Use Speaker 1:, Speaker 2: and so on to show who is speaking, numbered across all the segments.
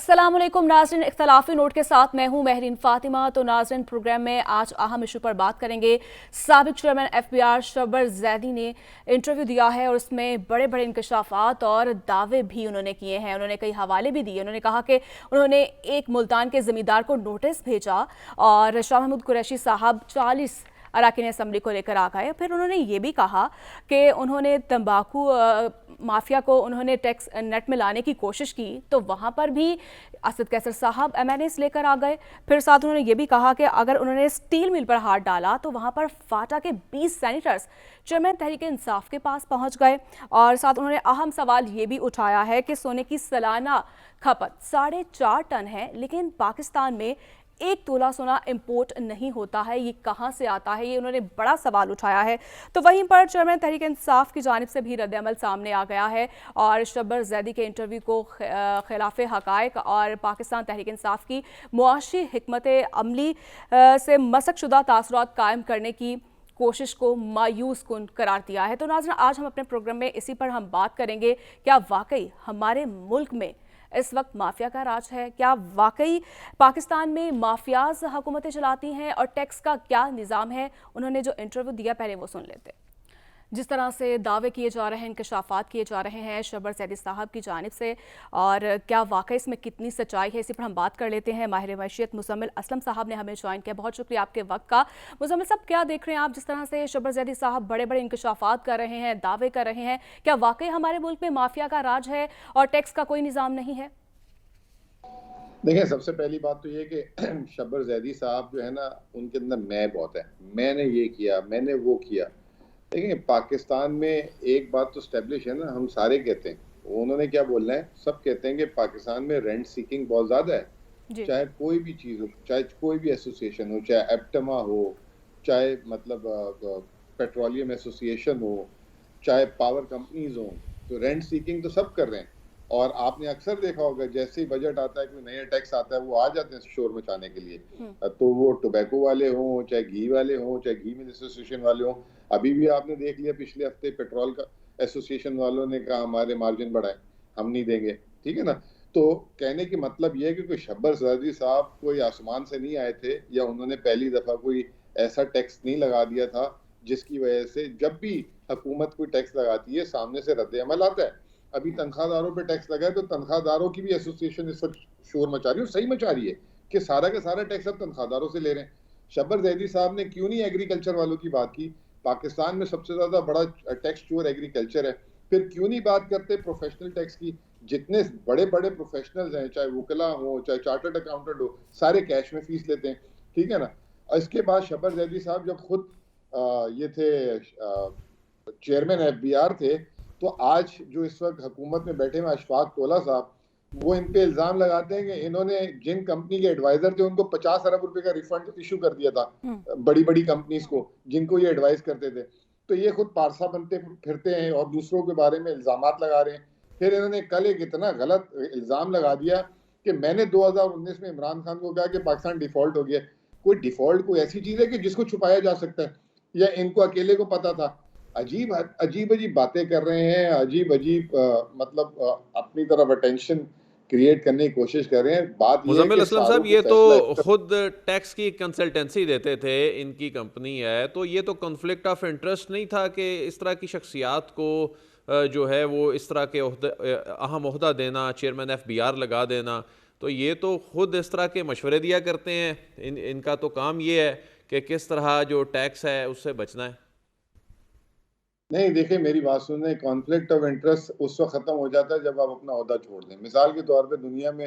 Speaker 1: अस्सलाम वालेकुम नाज़रीन, इख्तलाफी नोट के साथ मैं हूं महरीन फातिमा। तो नाज़रीन, प्रोग्राम में आज अहम इशू पर बात करेंगे। साबिक चेयरमैन FBI शब्बर ज़ैदी ने इंटरव्यू दिया है और उसमें बड़े बड़े इंकशाफात और दावे भी उन्होंने किए हैं। उन्होंने कई हवाले भी दिए। उन्होंने कहा कि उन्होंने एक मुल्तान के ज़मींदार को नोटिस भेजा और शाह महमूद कुरैशी साहब 40 अरकान असम्बली को लेकर आ गए। फिर उन्होंने ये भी कहा कि उन्होंने तंबाकू माफिया को उन्होंने टैक्स नेट में लाने की कोशिश की, तो वहाँ पर भी असद कैसर साहब MNAs लेकर आ गए। फिर साथ उन्होंने ये भी कहा कि अगर उन्होंने स्टील मिल पर हाथ डाला तो वहाँ पर फाटा के 20 सैनिटर्स चेयरमैन तहरीक इंसाफ के पास पहुँच गए। और साथ उन्होंने अहम सवाल ये भी उठाया है कि सोने की सालाना खपत 4.5 टन है, लेकिन पाकिस्तान में 1 तोला सोना इंपोर्ट नहीं होता है। ये कहाँ से आता है, ये उन्होंने बड़ा सवाल उठाया है। तो वहीं पर चेयरमैन तहरीक इंसाफ की जानिब से भी रद्द-ए-अमल सामने आ गया है और शब्बर ज़ैदी के इंटरव्यू को खिलाफ हक़ाइक़ और पाकिस्तान तहरीक इंसाफ की मुआशी हिकमत अमली से मसक शुदा तासुरात कायम करने की कोशिश को मायूस कुन करार दिया है। तो नाज़रीन, आज हम अपने प्रोग्राम में इसी पर हम बात करेंगे। क्या वाकई हमारे मुल्क में इस वक्त माफिया का राज है? क्या वाकई पाकिस्तान में माफियाज हुकूमतें चलाती हैं और टैक्स का क्या निज़ाम है? उन्होंने जो इंटरव्यू दिया, पहले वो सुन लेते। जिस तरह से दावे किए जा रहे हैं, इंकशाफात किए जा रहे हैं शब्बर ज़ैदी साहब की जानिब से, और क्या वाकई इसमें कितनी सच्चाई है, इसी पर हम बात कर लेते हैं। माहिर मैशियत मुज़म्मिल असलम साहब ने हमें ज्वाइन किया। बहुत शुक्रिया आपके वक्त का। मुज़म्मिल साहब, क्या देख रहे हैं आप, जिस तरह से शब्बर ज़ैदी साहब बड़े बड़े इंकशाफात कर रहे हैं, दावे कर रहे हैं, क्या वाकई हमारे मुल्क में माफिया का राज है और टैक्स का कोई निज़ाम नहीं है?
Speaker 2: देखिए, सबसे पहली बात तो ये कि शब्बर ज़ैदी साहब जो है ना, उनके अंदर मैं बहुत है। मैंने ये किया, मैंने वो किया। देखिए, पाकिस्तान में एक बात तो स्टैब्लिश है ना, हम सारे कहते हैं, उन्होंने क्या बोलना है, सब कहते हैं कि पाकिस्तान में रेंट सीकिंग बहुत ज़्यादा है। चाहे कोई भी चीज़ हो, चाहे कोई भी एसोसिएशन हो, चाहे एप्टमा हो, चाहे मतलब पेट्रोलियम एसोसिएशन हो, चाहे पावर कंपनीज हो, तो रेंट सीकिंग तो सब कर रहे हैं। और आपने अक्सर देखा होगा, जैसे ही बजट आता है, कोई नया टैक्स आता है, वो आ जाते हैं शोर मचाने के लिए। तो वो टोबैको वाले हों, चाहे घी वाले हों, चाहे घी मिल एसोसिएशन वाले हों। अभी भी आपने देख लिया, पिछले हफ्ते पेट्रोल का एसोसिएशन वालों ने कहा हमारे मार्जिन बढ़ाए, हम नहीं देंगे। ठीक है ना। तो कहने की मतलब यह है कि कोई शब्बर ज़ैदी साहब कोई आसमान से नहीं आए थे, या उन्होंने पहली दफा कोई ऐसा टैक्स नहीं लगा दिया था जिसकी वजह से जब भी हुकूमत कोई टैक्स लगाती है सामने से रद्द अमल आता है। अभी तनख्वाहदारों पे टैक्स लगा है, तो तनख्वाहदारों की भी एसोसिएशन इस वक्त शोर मचा रही है, और सही मचा रही है कि सारा का सारा टैक्स अब तनख्वाहदारों से ले रहे हैं। शब्बर ज़ैदी साहब ने क्यों नहीं एग्रीकल्चर वालों की बात की? पाकिस्तान में सबसे ज्यादा बड़ा टैक्स चोर एग्रीकल्चर है। फिर क्यों नहीं बात करते प्रोफेशनल टैक्स की? जितने बड़े बड़े प्रोफेशनल्स हैं, चाहे वकला हो, चाहे चार्टर्ड अकाउंटेंट हो, सारे कैश में फीस लेते हैं। ठीक है ना। इसके बाद शब्बर ज़ैदी साहब जब खुद ये थे चेयरमैन FBI थे, तो आज जो इस वक्त हुकूमत में बैठे हुए अशफाक तोला साहब, वो इन पे इल्जाम लगाते हैं कि इन्होंने जिन कंपनी के एडवाइजर थे उनको 50 अरब रुपए का रिफंड इशू कर दिया था, बड़ी बड़ी कंपनीज को जिनको ये एडवाइस करते थे। तो ये खुद पारसा बनते फिरते हैं और दूसरों के बारे में इल्जाम लगा रहे हैं। फिर इन्होंने कल एक इतना गलत इल्जाम लगा दिया कि मैंने 2019 में इमरान खान को कहा कि पाकिस्तान डिफॉल्ट हो गया। कोई डिफॉल्ट कोई ऐसी चीज है कि जिसको छुपाया जा सकता है, या इनको अकेले को पता था? अजीब अजीब अजीब बातें कर रहे हैं, अजीब अजीब मतलब अपनी तरफ अटेंशन क्रिएट करने की कोशिश कर रहे हैं। बात यह है
Speaker 3: मुज़म्मिल
Speaker 2: कि
Speaker 3: असलम साहब, ये तो खुद टैक्स की कंसल्टेंसी देते थे, इनकी कंपनी है, तो ये तो कॉन्फ्लिक्ट ऑफ इंटरेस्ट नहीं था कि इस तरह की शख्सियात को जो है वो इस तरह के अहम ओहदा देना, चेयरमैन FBI लगा देना? तो ये तो खुद इस तरह के मशवरे दिया करते हैं। इनका तो काम ये है कि किस तरह जो टैक्स है उससे बचना है।
Speaker 2: नहीं, देखिए मेरी बात सुने, कॉन्फ्लिक्ट ऑफ इंटरेस्ट उस वक्त खत्म हो जाता है जब आप अपना ओहदा छोड़ दें। मिसाल के तौर पे दुनिया में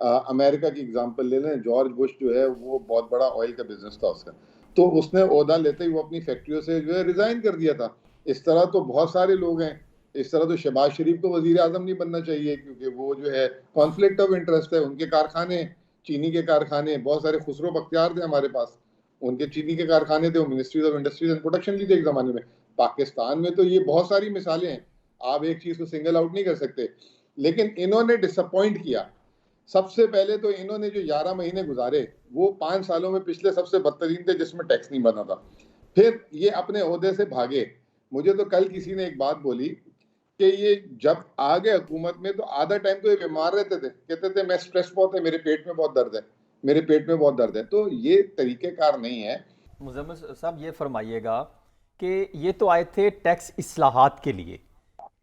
Speaker 2: अमेरिका की एग्जांपल ले लें। जॉर्ज बुश जो है वो बहुत बड़ा ऑयल का बिजनेस था उसका, तो उसने ओहदा लेते ही वो अपनी फैक्ट्रियों से जो है रिजाइन कर दिया था। इस तरह तो बहुत सारे लोग हैं। इस तरह तो शहबाज शरीफ को वजीर आजम नहीं बनना चाहिए, क्योंकि वो जो है कॉन्फ्लिक्ट ऑफ इंटरेस्ट है। उनके कारखाने, चीनी के कारखाने, बहुत सारे खुसरो बख्तियार थे हमारे पास, उनके चीनी के कारखाने थे, वो ministry of industries and production की थे एक जमाने में। पाकिस्तान में तो ये बहुत सारी मिसालें हैं, आप एक चीज को सिंगल आउट नहीं कर सकते। लेकिन इन्होंने डिसअपॉइंट किया। सबसे पहले तो इन्होंने जो 11 महीने गुजारे वो 5 सालों में पिछले सबसे बदतरीन थे, जिसमें टैक्स नहीं बना था। फिर ये अपने ओहदे से भागे। मुझे तो कल किसी ने एक बात बोली कि ये जब आ गए हुकूमत में तो आधा टाइम तो ये बीमार रहते थे, कहते थे मैं स्ट्रेस बहुत है, मेरे पेट में बहुत दर्द है, मेरे पेट में बहुत दर्द है। तो ये तरीक़ेकार नहीं है।
Speaker 4: मुज़म्मिल साहब ये फरमाइएगा कि ये तो आए थे टैक्स इस्लाहात के लिए,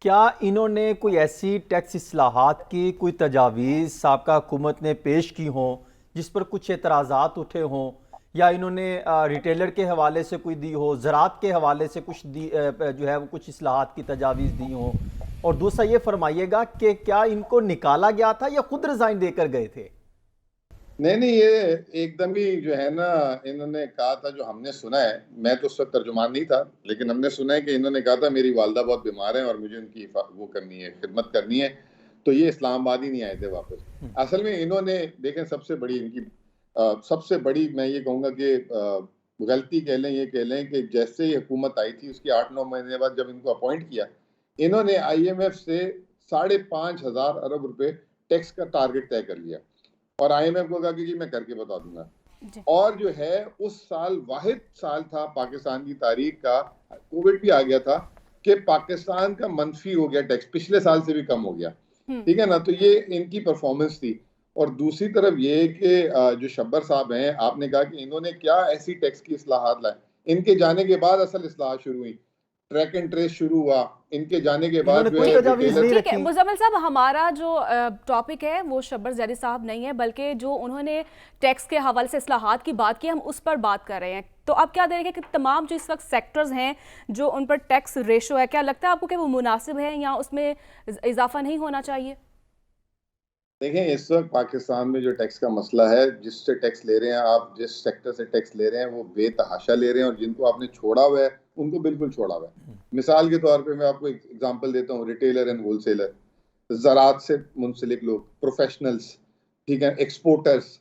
Speaker 4: क्या इन्होंने कोई ऐसी टैक्स इस्लाहात की कोई तजावीज़ साबका हुकूमत ने पेश की हों जिस पर कुछ एतराज़ात उठे हों, या इन्होंने रिटेलर के हवाले से कोई दी हो, ज़रात के हवाले से कुछ दी जो है वो कुछ इस्लाहात की तजावीज़ दी हों? और दूसरा ये फरमाइएगा कि क्या इनको निकाला गया था या खुद रिज़ाइन देकर गए थे?
Speaker 2: नहीं, ये एकदम ही जो है ना, इन्होंने कहा था, जो हमने सुना है, मैं तो उस वक्त तर्जुमान नहीं था, लेकिन हमने सुना है कि इन्होंने कहा था मेरी वालदा बहुत बीमार है और मुझे उनकी वो करनी है, खिदमत करनी है। तो ये इस्लामाबाद ही नहीं आए थे वापस। असल में इन्होंने देखें, सबसे बड़ी इनकी सबसे बड़ी मैं ये कहूँगा कि गलती कह लें, ये कह लें कि जैसे ही हुकूमत आई थी उसके 8-9 महीने बाद जब इनको अपॉइंट किया, इन्होंने IMF से 5,500 अरब रुपए टैक्स का टारगेट तय कर लिया और IMF को कहा कि जी मैं करके बता दूंगा। और जो है उस साल वाहिद साल था पाकिस्तान की तारीख का, कोविड भी आ गया था, कि पाकिस्तान का मनफी हो गया टैक्स, पिछले साल से भी कम हो गया। ठीक है ना, तो ये इनकी परफॉर्मेंस थी। और दूसरी तरफ ये कि जो शब्बर साहब हैं, आपने कहा कि इन्होंने क्या ऐसी टैक्स की इस्लाहात लाए, इनके जाने के बाद असल इस्लाह शुरू हुई, ट्रैक एंड ट्रेस शुरू हुआ इनके जाने के बाद। जो है
Speaker 1: ठीक है मुज़म्मिल साहब, हमारा जो टॉपिक है वो शब्बर ज़ैदी साहब नहीं है, बल्कि जो उन्होंने टैक्स के हवाले से इस्लाहात की बात की, हम उस पर बात कर रहे हैं। तो आप क्या देखेंगे कि तमाम जो इस वक्त सेक्टर्स हैं जो उन पर टैक्स रेशो है, क्या लगता है आपको कि वो मुनासिब है या उसमें इजाफा नहीं होना चाहिए?
Speaker 2: देखें, इस वक्त पाकिस्तान में जो टैक्स का मसला है, जिससे टैक्स ले रहे हैं आप, जिस सेक्टर से टैक्स ले रहे हैं वो बेतहाशा ले रहे हैं, और जिनको आपने छोड़ा हुआ है उनको बिल्कुल छोड़ा हुआ है। मिसाल के तौर पे मैं आपको एक एग्जांपल देता हूँ, रिटेलर एंड होलसेलर, ज़रात से मुंसलिक लोग, प्रोफेशनल्स, ठीक है, एक्सपोर्टर्स,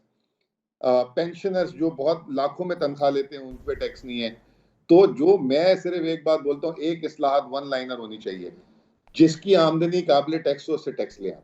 Speaker 2: पेंशनर्स जो बहुत लाखों में तनख्वाह लेते हैं, उन पर टैक्स नहीं है। तो जो मैं सिर्फ एक बात बोलता हूँ, एक इस्लाहत वन लाइनर होनी चाहिए, जिसकी आमदनी काबिल टैक्स हो उससे टैक्स ले आप,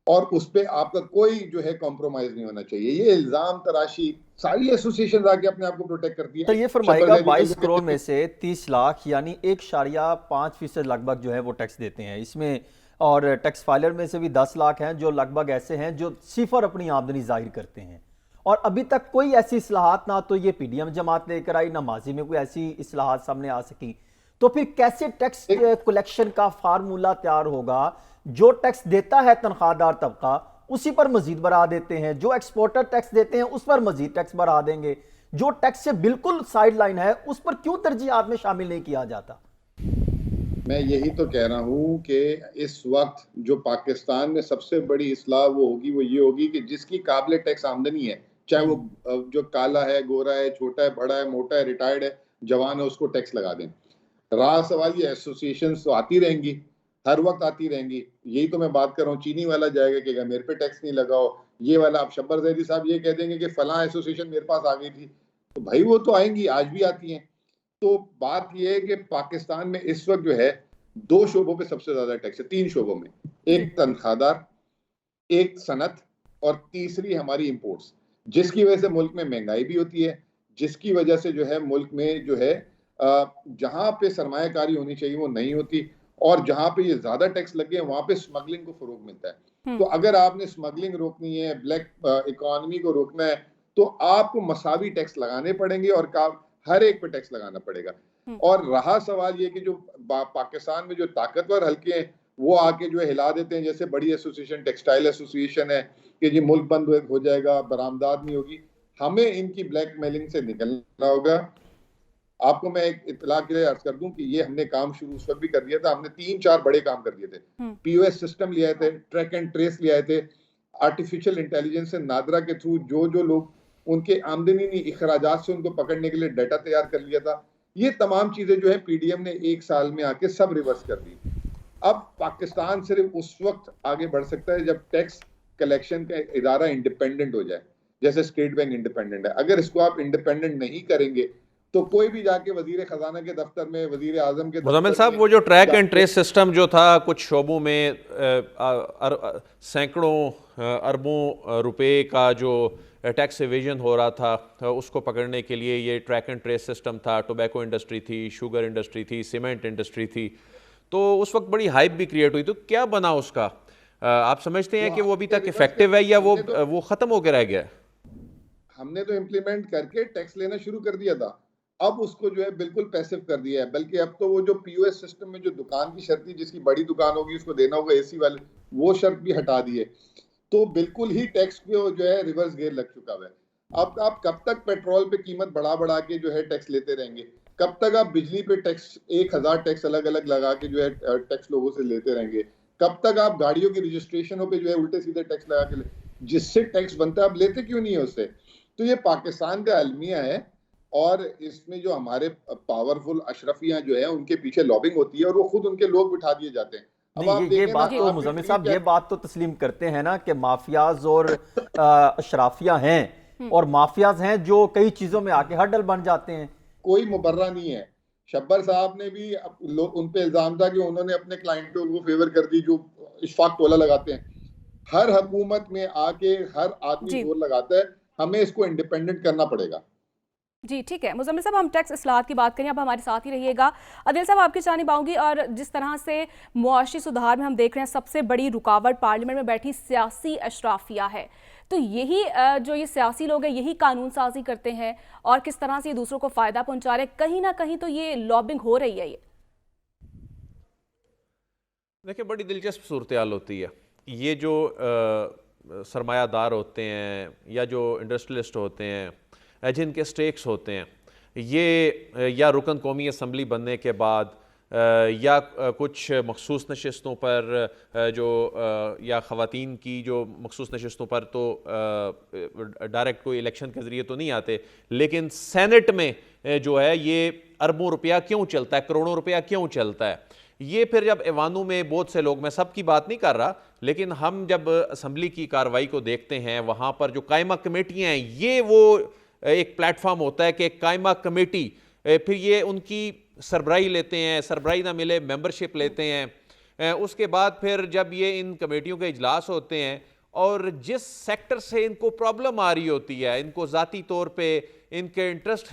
Speaker 2: और उस पर आपका कोई जो है कॉम्प्रोमाइज नहीं होना चाहिए। ये इल्जाम तराशी सारी एसोसिएशन आके अपने आप को प्रोटेक्ट करती है।
Speaker 4: तो ये फरमाएगा 22 करोड़ में से 30 लाख यानी 1.5% लगभग जो है वो टैक्स देते हैं इसमें, और टैक्स फाइलर में से भी 10 लाख हैं जो लगभग ऐसे हैं जो सिफर अपनी आमदनी जाहिर करते हैं। और अभी तक कोई ऐसी इस्लाहात ना तो ये PDM जमात लेकर आई, ना माजी में कोई ऐसी इस्लाहात सामने आ सकी। तो फिर कैसे टैक्स कलेक्शन का फार्मूला तैयार होगा? जो टैक्स देता है तनख्वाहदार तबका उसी पर मजीद बढ़ा देते हैं, जो एक्सपोर्टर टैक्स देते हैं उस पर मजीद टैक्स बढ़ा देंगे, जो टैक्स से बिल्कुल साइड लाइन है उस पर क्यों तरजीहात में शामिल नहीं किया जाता?
Speaker 2: मैं यही तो कह रहा हूं कि इस वक्त जो पाकिस्तान में सबसे बड़ी इस्लाह वो ये होगी कि जिसकी काबिल टैक्स आमदनी है, चाहे वो जो काला है, गोरा है, छोटा है, बड़ा है, मोटा है, रिटायर्ड है, जवान है, उसको टैक्स लगा दें। रहा सवाल, ये एसोसिएशन तो आती रहेंगी, हर वक्त आती रहेंगी। यही तो मैं बात कर रहा हूँ, चीनी वाला जाएगा कि मेरे पे टैक्स नहीं लगाओ, ये वाला, आप शब्बर ज़ैदी साहब ये कह देंगे कि फलां एसोसिएशन मेरे पास आ गई थी, तो भाई वो तो आएंगी, आज भी आती हैं। तो बात ये है कि पाकिस्तान में इस वक्त जो है 2 शोबों पे सबसे ज्यादा टैक्स है, 3 शोबों में, एक तनख्वाहदार, एक सनत, और तीसरी हमारी इंपोर्ट्स, जिसकी वजह से मुल्क में महंगाई भी होती है, जिसकी वजह से जो है मुल्क में जो है जहां पे सरमायाकारी होनी चाहिए वो नहीं होती, और जहां पे ये ज्यादा टैक्स लगे वहां पे स्मगलिंग को फरोग मिलता है। तो अगर आपने स्मगलिंग रोकनी है, ब्लैक इकोनॉमी को रोकना है, तो आपको मसावी टैक्स लगाने पड़ेंगे और हर एक पे टैक्स लगाना पड़ेगा। और रहा सवाल ये कि जो पाकिस्तान में जो ताकतवर हल्के हैं वो आके जो है हिला देते हैं, जैसे बड़ी एसोसिएशन, टेक्सटाइल एसोसिएशन है, कि जी मुल्क बंद हो जाएगा, बरामदाद नहीं होगी। हमें इनकी ब्लैकमेलिंग से निकलना होगा। आपको मैं एक इत्तला के लिए अर्ज कर दूं कि ये हमने काम शुरू उस वक्त भी कर दिया था, हमने 3-4 बड़े काम कर दिए थे। POS सिस्टम ले आए थे, ट्रैक एंड ट्रेस ले आए थे, आर्टिफिशियल इंटेलिजेंस से नादरा के थ्रू जो लोग उनके आमदनी नहीं इखराजात से उनको पकड़ने के लिए डाटा तैयार कर लिया था। ये तमाम चीजें जो है PDM ने 1 साल में आके सब रिवर्स कर दी। अब पाकिस्तान सिर्फ उस वक्त आगे बढ़ सकता है जब टैक्स कलेक्शन का इदारा इंडिपेंडेंट हो जाए, जैसे स्टेट बैंक इंडिपेंडेंट है। अगर इसको आप इंडिपेंडेंट नहीं करेंगे तो कोई भी जाके वजीर खजाना के दफ्तर में, वजीर आजम के
Speaker 3: मुज़म्मिल साहब, वो जो ट्रैक एंड ट्रेस सिस्टम जो था, कुछ शोबों में सैकड़ों अरबों रुपए का जो टैक्स एवेजन हो रहा था, उसको पकड़ने के लिए ये ट्रैक एंड ट्रेस सिस्टम था। टोबैको इंडस्ट्री थी, शुगर इंडस्ट्री थी, सीमेंट इंडस्ट्री थी। तो उस वक्त बड़ी हाइप भी क्रिएट हुई, तो क्या बना उसका? आप समझते हैं कि वो अभी तक इफेक्टिव है या वो खत्म होकर रह गया?
Speaker 2: हमने तो इम्प्लीमेंट करके टैक्स लेना शुरू कर दिया था, अब उसको जो है बिल्कुल पैसिव कर दिया है। बल्कि अब तो वो जो पीओएस सिस्टम में जो दुकान की शर्त थी, जिसकी बड़ी दुकान होगी उसको देना होगा एसी वाले, वो शर्त भी हटा दी है। तो बिल्कुल ही टैक्स पे जो है रिवर्स गियर लग चुका है। अब आप कब तक पेट्रोल पे कीमत बढ़ा बढ़ा के जो है टैक्स लेते रहेंगे? कब तक आप बिजली पे टैक्स 1000 टैक्स अलग अलग लगा के जो है टैक्स लोगों से लेते रहेंगे? कब तक आप गाड़ियों की रजिस्ट्रेशनों पे जो है उल्टे सीधे टैक्स लगा के जिससे टैक्स बनता है आप लेते क्यों नहीं है उससे? तो ये पाकिस्तान का अलमिया है, और इसमें जो हमारे पावरफुल अशरफियां जो है उनके पीछे लॉबिंग होती है और वो खुद उनके लोग बिठा दिए जाते हैं। अब आप
Speaker 4: नहीं, ये
Speaker 2: देखें ना,
Speaker 4: बात तो
Speaker 2: आप भी
Speaker 4: मुजम्मिल
Speaker 2: ट्वीट
Speaker 4: साहब ये बात तो तस्लीम करते हैं ना कि माफियाज और अशराफिया हैं और माफियाज हैं जो कई चीजों में आके हडल बन जाते हैं।
Speaker 2: कोई मुबर्रा नहीं है। शब्बर साहब ने भी उन पे इल्जाम था कि उन्होंने अपने क्लाइंटों को फेवर कर दी जो इशफाक तोला लगाते हैं। हर हुकूमत में आके हर आदमी
Speaker 1: जी
Speaker 2: जोर लगाता है, हमें इसको इंडिपेंडेंट करना पड़ेगा।
Speaker 1: जी ठीक है मुजम्मिल साहब, हम टैक्स इस्लाहत की बात करें, अब हमारे साथ ही रहिएगा। अदिल साहब, आपकी जानिब आऊंगी। और जिस तरह से मुआशी सुधार में हम देख रहे हैं सबसे बड़ी रुकावट पार्लियामेंट में बैठी सियासी अशराफिया है, तो यही जो ये सियासी लोग हैं यही कानून साजी करते हैं और किस तरह से ये दूसरों को फ़ायदा पहुंचा रहे हैं। कहीं ना कहीं तो ये लॉबिंग हो रही है। ये
Speaker 3: देखिए, बड़ी दिलचस्प सूरत हाल होती है। ये जो सरमायादार होते हैं या जो इंडस्ट्रियलिस्ट होते हैं, जिनके स्टेक्स होते हैं, ये या रुकन कौमी असम्बली बनने के बाद या कुछ मखसूस नशस्तों पर जो या ख़वातीन की जो मखसूस नशस्तों पर तो डायरेक्ट कोई इलेक्शन के ज़रिए तो नहीं आते, लेकिन सेनेट में जो है ये अरबों रुपया क्यों चलता है, करोड़ों रुपया क्यों चलता है। ये फिर जब ऐवानों में बहुत से लोग, मैं सब की बात नहीं कर रहा, लेकिन हम जब असम्बली की कार्रवाई को देखते हैं, वहाँ पर जो कायमा कमेटियाँ हैं, ये वो एक प्लेटफॉर्म होता है कि एक कायमा कमेटी, फिर ये उनकी सरबराही लेते हैं, सरबराही ना मिले मेंबरशिप लेते हैं। उसके बाद फिर जब ये इन कमेटियों के इजलास होते हैं और जिस सेक्टर से इनको प्रॉब्लम आ रही होती है, इनको ज़ाती तौर पे इनके इंटरेस्ट,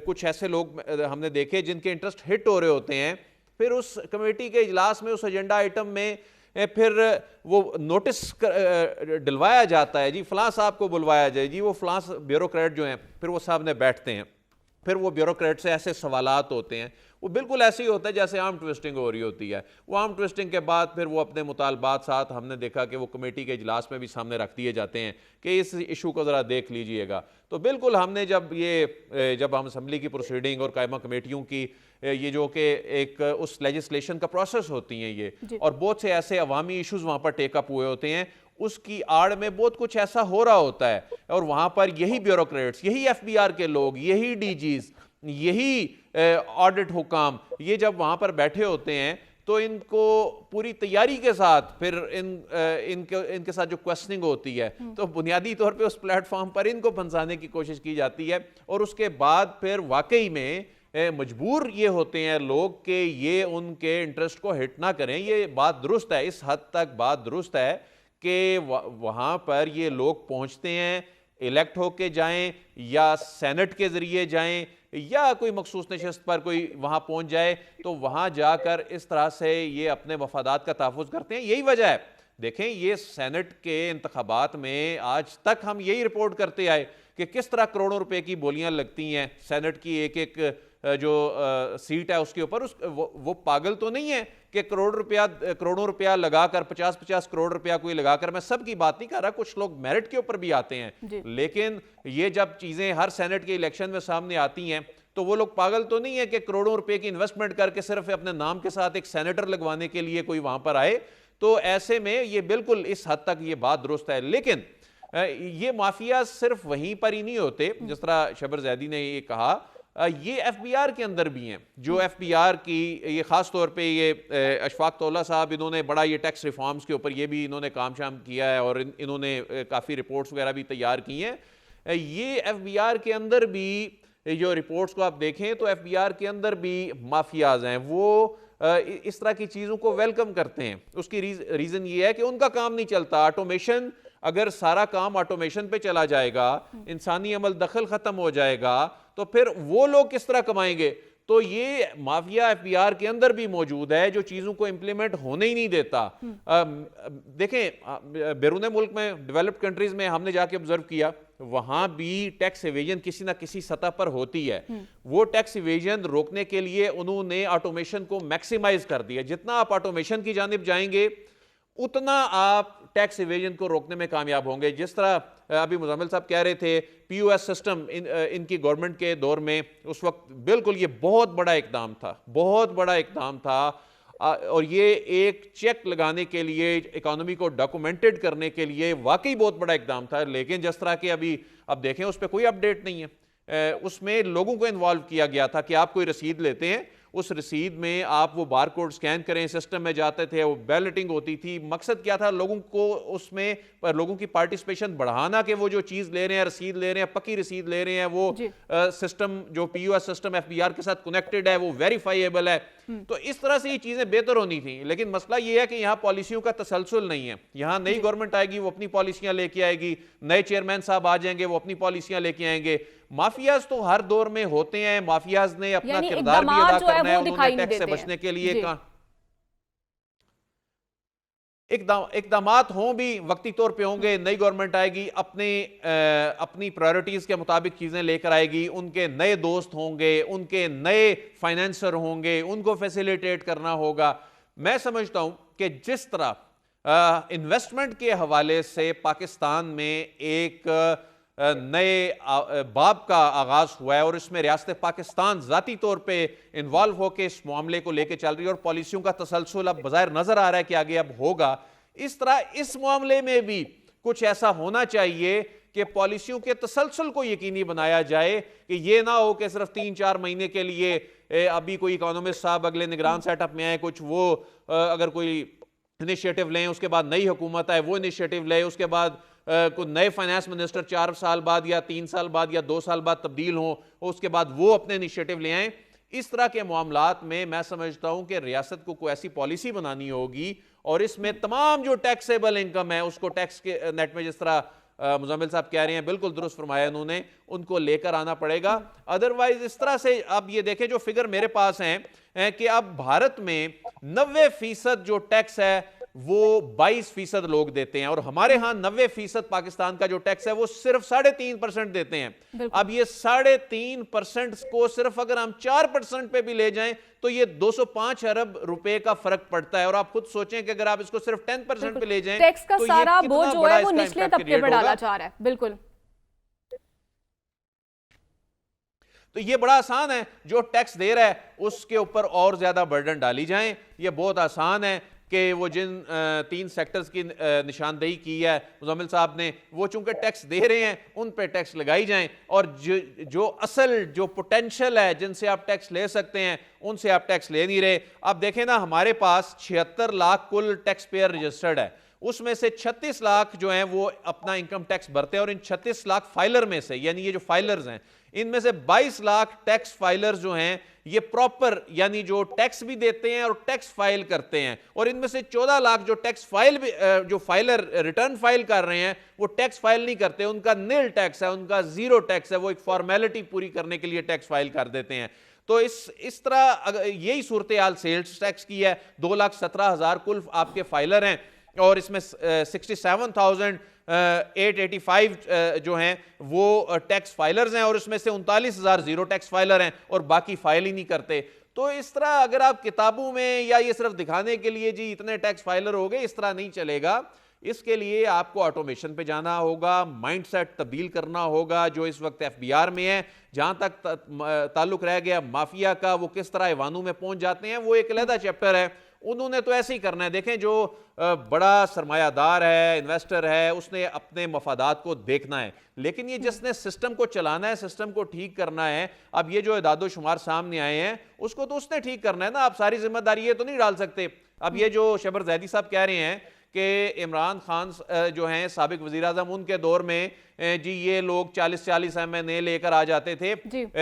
Speaker 3: कुछ ऐसे लोग हमने देखे जिनके इंटरेस्ट हिट हो रहे होते हैं, फिर उस कमेटी के इजलास में उस एजेंडा आइटम में फिर वो नोटिस डलवाया जाता है, जी फलां साहब को बुलवाया जाए, जी वो फलां ब्यूरोक्रेट जो हैं, फिर वो सामने बैठते हैं, फिर वो ब्यूरोक्रेट से ऐसे सवालात होते हैं, वो बिल्कुल ऐसे ही होता है जैसे आर्म ट्विस्टिंग हो रही होती है। वो आर्म ट्विस्टिंग के बाद फिर वो अपने मुतालबात साथ, हमने देखा कि वो कमेटी के इजलास में भी सामने रख दिए जाते हैं कि इस इशू को ज़रा देख लीजिएगा। तो बिल्कुल हमने जब हम असम्बली की प्रोसीडिंग और कायमा कमेटियों की ये जो कि एक उस लेजिस्लेशन का प्रोसेस होती हैं ये, और बहुत से ऐसे अवामी इशूज़ वहाँ पर टेकअप हुए होते हैं, उसकी आड़ में बहुत कुछ ऐसा हो रहा होता है और वहाँ पर यही ब्यूरोक्रेट्स, यही एफबीआर के लोग, यही डीजीज, यही ऑडिट हुकाम, ये जब वहाँ पर बैठे होते हैं तो इनको पूरी तैयारी के साथ फिर इनके साथ जो क्वेश्चनिंग होती है, तो बुनियादी तौर पे उस प्लेटफॉर्म पर इनको फंसाने की कोशिश की जाती है और उसके बाद फिर वाकई में मजबूर ये होते हैं लोग कि ये उनके इंटरेस्ट को हिट ना करें। ये बात दुरुस्त है, इस हद तक बात दुरुस्त है कि वहाँ पर ये लोग पहुँचते हैं, इलेक्ट होके जाएं या सेनेट के ज़रिए जाएं या कोई मखसूस नशस्त पर कोई वहाँ पहुँच जाए, तो वहाँ जाकर इस तरह से ये अपने मफादात का तहफ़्फ़ुज़ करते हैं। यही वजह है, देखें ये सेनेट के इंतखाबात में आज तक हम यही रिपोर्ट करते आए कि किस तरह करोड़ों रुपए की बोलियां लगती हैं सेनेट की एक एक जो सीट है उसके ऊपर। वो पागल तो नहीं है कि करोड़ों रुपया लगाकर 50-50 करोड़ रुपया कोई लगाकर, मैं सब की बात नहीं कर रहा, कुछ लोग मेरिट के ऊपर भी आते हैं, लेकिन ये जब चीज़ें हर सेनेट के इलेक्शन में सामने आती हैं तो वो लोग पागल तो नहीं है कि करोड़ों रुपए की इन्वेस्टमेंट करके सिर्फ अपने नाम के साथ एक सेनेटर लगवाने के लिए कोई वहां पर आए। तो ऐसे में ये बिल्कुल इस हद तक ये बात दुरुस्त है। लेकिन ये माफिया सिर्फ वहीं पर ही नहीं होते, जिस तरह शबर जैदी ने ये कहा, ये एफबीआर के अंदर भी हैं। जो एफबीआर की ये ख़ास तौर पे ये अशफाक तौला साहब, इन्होंने बड़ा ये टैक्स रिफॉर्म्स के ऊपर ये भी इन्होंने काम शाम किया है और इन्होंने काफ़ी रिपोर्ट्स वगैरह भी तैयार की हैं। ये एफबीआर के अंदर भी जो रिपोर्ट्स को आप देखें तो एफबीआर के अंदर भी माफियाज हैं, वो इस तरह की चीज़ों को वेलकम करते हैं। उसकी रीज़न ये है कि उनका काम नहीं चलता। ऑटोमेशन, अगर सारा काम ऑटोमेशन पे चला जाएगा, इंसानी अमल दखल ख़त्म हो जाएगा, तो फिर वो लोग किस तरह कमाएंगे? तो ये माफिया एफबीआर के अंदर भी मौजूद है जो चीजों को इंप्लीमेंट होने ही नहीं देता। देखें बैरून मुल्क में, डेवलप्ड कंट्रीज में हमने जाके ऑब्जर्व किया, वहां भी टैक्स इवेजन किसी ना किसी सतह पर होती है। वो टैक्स इवेजन रोकने के लिए उन्होंने ऑटोमेशन को मैक्सिमाइज कर दिया। जितना आप ऑटोमेशन की जानिब जाएंगे उतना आप टैक्स इवेजन को रोकने में कामयाब होंगे। जिस तरह अभी मुजम्मिल साहब कह रहे थे, पीओएस सिस्टम इनकी गवर्नमेंट के दौर में उस वक्त बिल्कुल ये बहुत बड़ा इकदाम था, बहुत बड़ा इकदाम था, और ये एक चेक लगाने के लिए, इकोनॉमी को डॉक्यूमेंटेड करने के लिए वाकई बहुत बड़ा इकदाम था। लेकिन जिस तरह के अभी अब देखें, उस पर कोई अपडेट नहीं है। उसमें लोगों को इन्वॉल्व किया गया था कि आप कोई रसीद लेते हैं, उस रसीद में आप वो बार कोड स्कैन करें, सिस्टम में जाते थे, वो बैलेटिंग होती थी। मकसद क्या था? लोगों को उसमें लोगों की पार्टिसिपेशन बढ़ाना, कि वो जो चीज़ ले रहे हैं, रसीद ले रहे हैं, पक्की रसीद ले रहे हैं, वो सिस्टम जो पीयूएस सिस्टम एफबीआर के साथ कनेक्टेड है, वो वेरीफाइएबल है। तो इस तरह से ये चीज़ें बेहतर होनी थी। लेकिन मसला ये है कि यहाँ पॉलिसियों का तसलसल नहीं है। यहाँ नई गवर्नमेंट आएगी, वो अपनी पॉलिसियाँ लेके आएगी, नए चेयरमैन साहब आ जाएंगे, वो अपनी पॉलिसियाँ लेके आएंगे। माफियाज तो हर दौर में होते हैं, माफियाज ने अपना किरदार भी अदा करना है, उन्होंने टैक्स से बचने के लिए इकदामात हों भी वक्ती तौर पे होंगे। नई गवर्नमेंट आएगी, अपनी प्रायोरिटीज के मुताबिक चीजें लेकर आएगी, उनके नए दोस्त होंगे, उनके नए फाइनेंसर होंगे, उनको फैसिलिटेट करना होगा। मैं समझता हूं कि जिस तरह इन्वेस्टमेंट के हवाले से पाकिस्तान में एक नए बाब का आगाज हुआ है और इसमें रियासत पाकिस्तान जाती तौर पे इन्वॉल्व होकर इस मामले को लेकर चल रही है और पॉलिसियों का तसलसल अब बाज़ाहिर नजर आ रहा है कि आगे अब होगा। इस तरह इस मामले में भी कुछ ऐसा होना चाहिए कि पॉलिसियों के तसलसल को यकीनी बनाया जाए, कि ये ना हो कि सिर्फ 3-4 महीने के लिए अभी कोई इकोनॉमिस्ट साहब अगले निगरान सेटअप में आए, कुछ वो अगर कोई इनिशिएटिव लें, उसके बाद नई हुकूमत आए, वो इनिशिएटिव ले, उसके बाद कुछ नए फाइनेंस मिनिस्टर 4 साल बाद या 3 साल बाद या 2 साल बाद तब्दील हों, उसके बाद वो अपने इनिशिएटिव ले आएं। इस तरह के मामलात में मैं समझता हूं कि रियासत को कोई ऐसी पॉलिसी बनानी होगी और इसमें तमाम जो टैक्सेबल इनकम है उसको टैक्स के नेट में, जिस तरह मुजम्मिल साहब कह रहे हैं, बिल्कुल दुरुस्त फरमाया उन्होंने, उनको लेकर आना पड़ेगा। अदरवाइज इस तरह से अब ये देखें, जो फिगर मेरे पास हैं कि अब भारत में 90% जो टैक्स है वो 22% लोग देते हैं और हमारे यहां 90% पाकिस्तान का जो टैक्स है वो सिर्फ 3.5% देते हैं। अब ये 3.5% को सिर्फ अगर हम 4% पे भी ले जाएं तो ये 205 अरब रुपए का फर्क पड़ता है। और आप खुद सोचें कि अगर आप इसको सिर्फ 10% पे ले जाएं,
Speaker 1: टैक्स का
Speaker 3: तो
Speaker 1: सारा
Speaker 3: ये
Speaker 1: बोझ
Speaker 3: कितना
Speaker 1: जो
Speaker 3: बड़ा
Speaker 1: है वो
Speaker 3: इसका
Speaker 1: निचले
Speaker 3: इम्पैक्ट
Speaker 1: तबके पर
Speaker 3: क्रिएट
Speaker 1: डाला
Speaker 3: होगा।
Speaker 1: जा रहा है। बिल्कुल,
Speaker 3: तो ये बड़ा आसान है, जो टैक्स दे रहा है उसके ऊपर और ज्यादा बर्डन डाली जाए। ये बहुत आसान है कि वो जिन 3 सेक्टर्स की निशानदेही की है मुजम्मिल साहब ने, वो चूंकि टैक्स दे रहे हैं उन पे टैक्स लगाई जाएं, और जो असल जो पोटेंशियल है जिनसे आप टैक्स ले सकते हैं उनसे आप टैक्स ले नहीं रहे। अब देखें ना, हमारे पास 76 लाख कुल टैक्स पेयर रजिस्टर्ड है, उसमें से 36 लाख जो हैं वो अपना इनकम टैक्स भरते हैं, और इन 36 लाख फाइलर में से, यानी ये जो फाइलर्स हैं, इनमें से 22 लाख टैक्स फाइलर्स जो हैं ये प्रॉपर यानी जो टैक्स भी देते हैं और टैक्स फाइल करते हैं, और इनमें से 14 लाख जो टैक्स फाइल भी जो फाइलर रिटर्न फाइल कर रहे हैं वो टैक्स फाइल नहीं करते, उनका नील टैक्स है, उनका जीरो टैक्स है, वो एक फॉर्मेलिटी पूरी करने के लिए टैक्स फाइल कर देते हैं। तो इस तरह यही सूरत हाल सेल्स टैक्स की है। 2,17,000 कुल आपके फाइलर हैं और इसमें 67,885 जो हैं वो टैक्स फाइलर्स हैं, और इसमें से 39,000 जीरो टैक्स फाइलर हैं और बाकी फाइल ही नहीं करते। तो इस तरह अगर आप किताबों में या ये सिर्फ दिखाने के लिए जी इतने टैक्स फाइलर हो गए, इस तरह नहीं चलेगा। इसके लिए आपको ऑटोमेशन पे जाना होगा, माइंडसेट तब्दील करना होगा जो इस वक्त एफबीआर में है। जहां तक ताल्लुक रह गया माफिया का, वो किस तरह ऐवानों में पहुंच जाते हैं, वो एक अलग चैप्टर है, उन्होंने तो ऐसे ही करना है। देखें, जो बड़ा सरमायादार है, इन्वेस्टर है, उसने अपने मफादात को देखना है, लेकिन ये जिसने सिस्टम को चलाना है, सिस्टम को ठीक करना है, अब ये जो इदादो शुमार सामने आए हैं उसको तो उसने ठीक करना है ना, आप सारी जिम्मेदारी ये तो नहीं डाल सकते। अब ये जो शबर जैदी साहब कह रहे हैं कि इमरान खान जो हैं साबिक वज़ीर आज़म, उनके दौर में जी ये लोग 40-40 MNA लेकर आ जाते थे।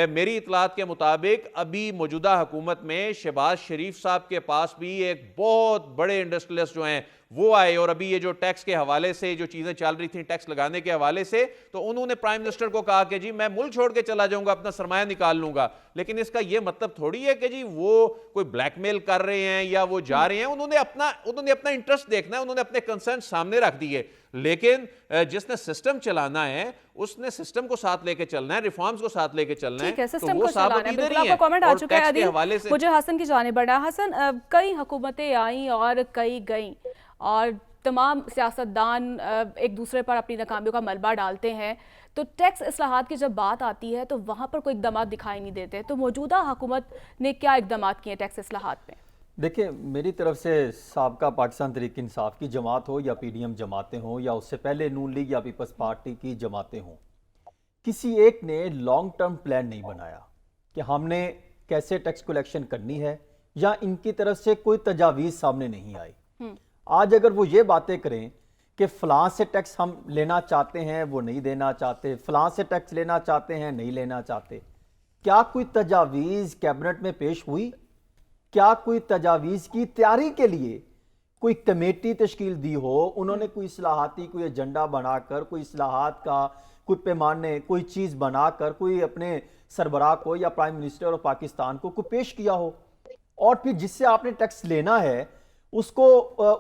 Speaker 3: मेरी इतलात के मुताबिक अभी मौजूदा हुकूमत में शहबाज शरीफ साहब के पास भी एक बहुत बड़े इंडस्ट्रियलिस्ट जो हैं वो आए और अभी ये जो टैक्स के हवाले से जो चीजें चल रही थी टैक्स लगाने के हवाले से, तो उन्होंने प्राइम मिनिस्टर को कहा कि जी मैं मुल्क छोड़ के चला जाऊंगा, अपना सरमाया निकाल लूंगा। लेकिन इसका ये मतलब थोड़ी है कि जी वो कोई ब्लैकमेल कर रहे हैं या वो जा रहे हैं। उन्होंने अपना इंटरेस्ट देखना है, उन्होंने अपने कंसर्न सामने रख दिए। लेकिन जिसने सिस्टम चलाना है उसने सिस्टम को साथ लेके चलना है, रिफॉर्म्स को साथ लेके चलना है।
Speaker 1: ठीक है,
Speaker 3: तो
Speaker 1: सिस्टम
Speaker 3: वो
Speaker 1: को चलाना
Speaker 3: साबित
Speaker 1: है।
Speaker 3: इधर
Speaker 1: बिल्कुल
Speaker 3: ही
Speaker 1: आपका कमेंट आ
Speaker 3: और
Speaker 1: चुका है
Speaker 3: टैक्स के
Speaker 1: आदिल।
Speaker 3: हवाले से
Speaker 1: मुझे हसन की जाने बढ़ा। हसन, कई हुकूमतें आई और कई गईं और तमाम सियासतदान एक दूसरे पर अपनी नाकामियों का मलबा डालते हैं, तो टैक्स इस्लाहात की जब बात आती है तो वहाँ पर कोई इक़दाम दिखाई नहीं देते। तो मौजूदा हुकूमत ने क्या इक़दाम किए हैं टैक्स इस्लाहात में?
Speaker 4: देखिए, मेरी तरफ से साबका पाकिस्तान तहरीक इंसाफ की जमात हो या पीडीएम जमातें हों या उससे पहले नून लीग या पीपल्स पार्टी की जमातें हों, किसी एक ने लॉन्ग टर्म प्लान नहीं बनाया कि हमने कैसे टैक्स कलेक्शन करनी है, या इनकी तरफ से कोई तजावीज़ सामने नहीं आई। आज अगर वो ये बातें करें कि फ़लाँ से टैक्स हम लेना चाहते हैं, वो नहीं देना चाहते, फ़लाँ से टैक्स लेना चाहते हैं, नहीं लेना चाहते, क्या कोई तजावीज़ कैबिनेट में पेश हुई? क्या कोई तजावीज़ की तैयारी के लिए कोई कमेटी तश्कील दी हो? उन्होंने कोई इस्लाहाती कोई एजेंडा बनाकर, कोई इस्लाहात का कोई पैमाने, कोई चीज़ बनाकर कोई अपने सरबराह को या प्राइम मिनिस्टर ऑफ पाकिस्तान को कोई पेश किया हो? और फिर जिससे आपने टैक्स लेना है उसको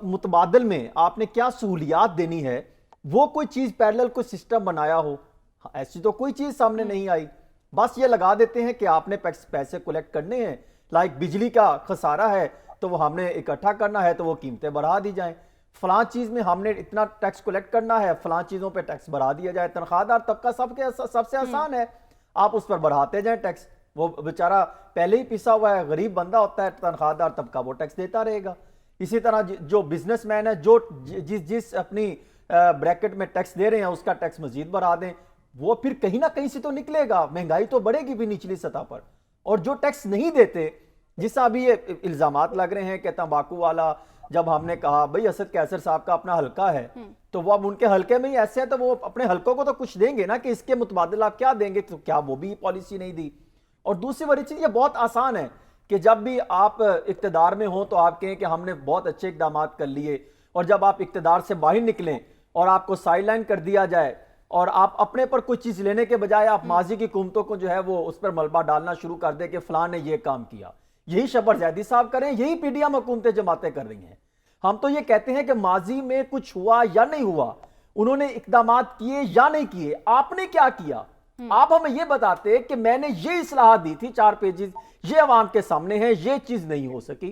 Speaker 4: मुतबादल में आपने क्या सहूलियात देनी है, वो कोई चीज़ पैरेलल कोई सिस्टम बनाया हो? ऐसी तो कोई चीज़ सामने नहीं आई। बस ये लगा देते हैं कि आपने पैसे कलेक्ट करने हैं, लाइक बिजली का खसारा है तो वो हमने इकट्ठा करना है तो वो कीमतें बढ़ा दी जाएं, फलां चीज़ में हमने इतना टैक्स कलेक्ट करना है, फलां चीज़ों पे टैक्स बढ़ा दिया जाए। तनख्वाहदार तबका सबसे आसान है, आप उस पर बढ़ाते जाएं टैक्स। वो बेचारा पहले ही पिसा हुआ है, गरीब बंदा होता है, तनख्वाहदार तबका वो टैक्स देता रहेगा। इसी तरह जो बिजनेसमैन है, जो जिस अपनी ब्रैकेट में टैक्स दे रहे हैं उसका टैक्स मजीद बढ़ा दें, वो फिर कहीं ना कहीं से तो निकलेगा, महंगाई तो बढ़ेगी भी निचली सतह पर। और जो टैक्स नहीं देते, जिस अभी ये इल्जामात लग रहे हैं कि तंबाकू वाला, जब हमने कहा भाई असद कैसर साहब का अपना हल्का है तो वो अब उनके हल्के में ही ऐसे है तो वो अपने हल्कों को तो कुछ देंगे ना कि इसके मुतबादिल आप क्या देंगे, तो क्या वो भी पॉलिसी नहीं दी। और दूसरी बड़ी चीज, ये बहुत आसान है कि जब भी आप इक्तदार में हो तो आप कहें कि हमने बहुत अच्छे इकदाम कर लिए, और जब आप इक्तदार से बाहर निकलें और आपको साइडलाइन कर दिया जाए और आप अपने पर कुछ चीज लेने के बजाय आप माजी की हुकूमतों को जो है वो उस पर मलबा डालना शुरू कर दे कि फलां ने ये काम किया। यही शब्बर जैदी साहब करें, यही पीडीएम हुकूमतें जमातें कर रही हैं। हम तो ये कहते हैं कि माजी में कुछ हुआ या नहीं हुआ, उन्होंने इकदाम किए या नहीं किए, आपने क्या किया? आप हमें ये बताते कि मैंने ये इस्लाहात दी थी 4 पेजेस, ये अवाम के सामने है, ये चीज नहीं हो सकी।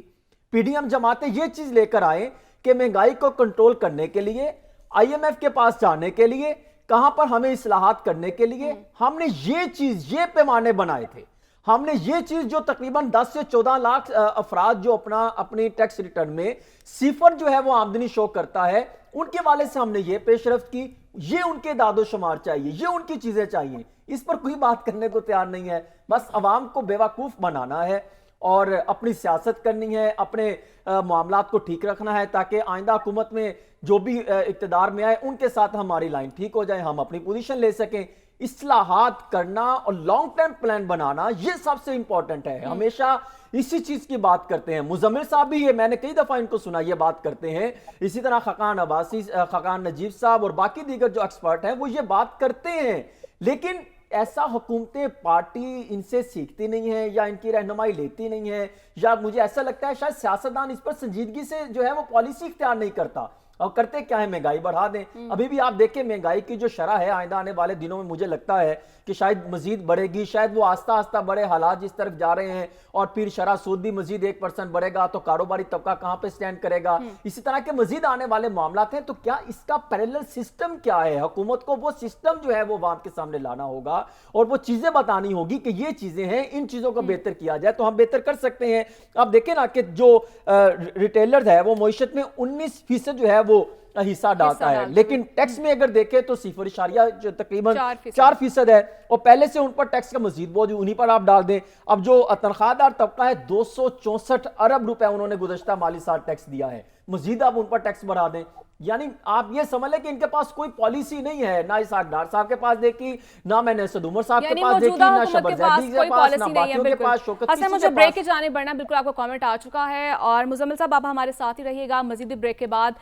Speaker 4: पीडीएम जमातें ये चीज लेकर आए कि महंगाई को कंट्रोल करने के लिए, IMF के पास जाने के लिए, कहां पर हमें इस्लाहात करने के लिए हमने ये चीज, ये पैमाने बनाए थे। हमने ये चीज जो तकरीबन 10 से 14 लाख अफराद जो अपनी टैक्स रिटर्न में सिफर जो है वो आमदनी शो करता है, उनके वाले से हमने ये पेशरफ्त की, ये उनके दादो शुमार चाहिए, ये उनकी चीजें चाहिए। इस पर कोई बात करने को तैयार नहीं है। बस अवाम को बेवकूफ बनाना है और अपनी सियासत करनी है, अपने मामलात को ठीक रखना है ताकि आइंदा हुकूमत में जो भी इक़्तिदार में आए उनके साथ हमारी लाइन ठीक हो जाए, हम अपनी पोजीशन ले सकें। इस्लाहात करना और लॉन्ग टर्म प्लान बनाना ये सबसे इंपॉर्टेंट है। हमेशा इसी चीज की बात करते हैं। मुजम्मिल साहब भी ये, मैंने कई दफा इनको सुना, ये बात करते हैं। इसी तरह खकान अब्बासी, खकान नजीब साहब और बाकी दीगर जो एक्सपर्ट हैं वो ये बात करते हैं, लेकिन ऐसा हुकूमतें पार्टी इनसे सीखती नहीं है या इनकी रहनुमाई लेती नहीं है, या मुझे ऐसा लगता है शायद सियासतदान इस पर संजीदगी से जो है वो पॉलिसी इख्तियार नहीं करता। और करते क्या है, महंगाई बढ़ा दें। अभी भी आप देखें महंगाई की जो शरह है आइंदा आने वाले दिनों में मुझे लगता है कि शायद मजीद बढ़ेगी, शायद वो आस्ता आस्ता बड़े, हालात जिस तरफ जा रहे हैं, और फिर शरह सूद भी मजीद 1% बढ़ेगा तो कारोबारी तबका कहां पे स्टैंड करेगा। इसी तरह के मजीद आने वाले मामला हैं। तो क्या इसका पैरेलल सिस्टम क्या है? हुकूमत को वो सिस्टम जो है वो अवाम के सामने लाना होगा और वो चीजें बतानी होगी कि ये चीजें हैं, इन चीजों को बेहतर किया जाए तो हम बेहतर कर सकते हैं। आप देखें ना कि जो रिटेलर है वो मईशत में 19% जो है वो हिस्सा डालता है, लेकिन टैक्स में अगर देखें तो 0.4 जो तकरीबन 4% है, और पहले से उन पर टैक्स का मजीद बोझ उन्हीं पर आप डाल दें। अब जो तनख्वाहदार तबका है 264 अरब रुपए उन्होंने गुज़श्ता माली साल टैक्स दिया है। मजीद आप उन पर टैक्स बढ़ा दें। यानी आप ये समझ लें कि इनके पास कोई पॉलिसी नहीं है, ना इसाक डार साहब के पास देखी, ना मैंने सद उमर साहब के पास देखी, ना शबर जैदी के पास, ना बाकियों के पास, शौकत
Speaker 1: हसन मुझे ब्रेक के जाने बढ़ना, बिल्कुल आपको कमेंट आ चुका है और मुजम्मिल साहब आप हमारे साथ ही रहिएगा, मजीद ब्रेक के बाद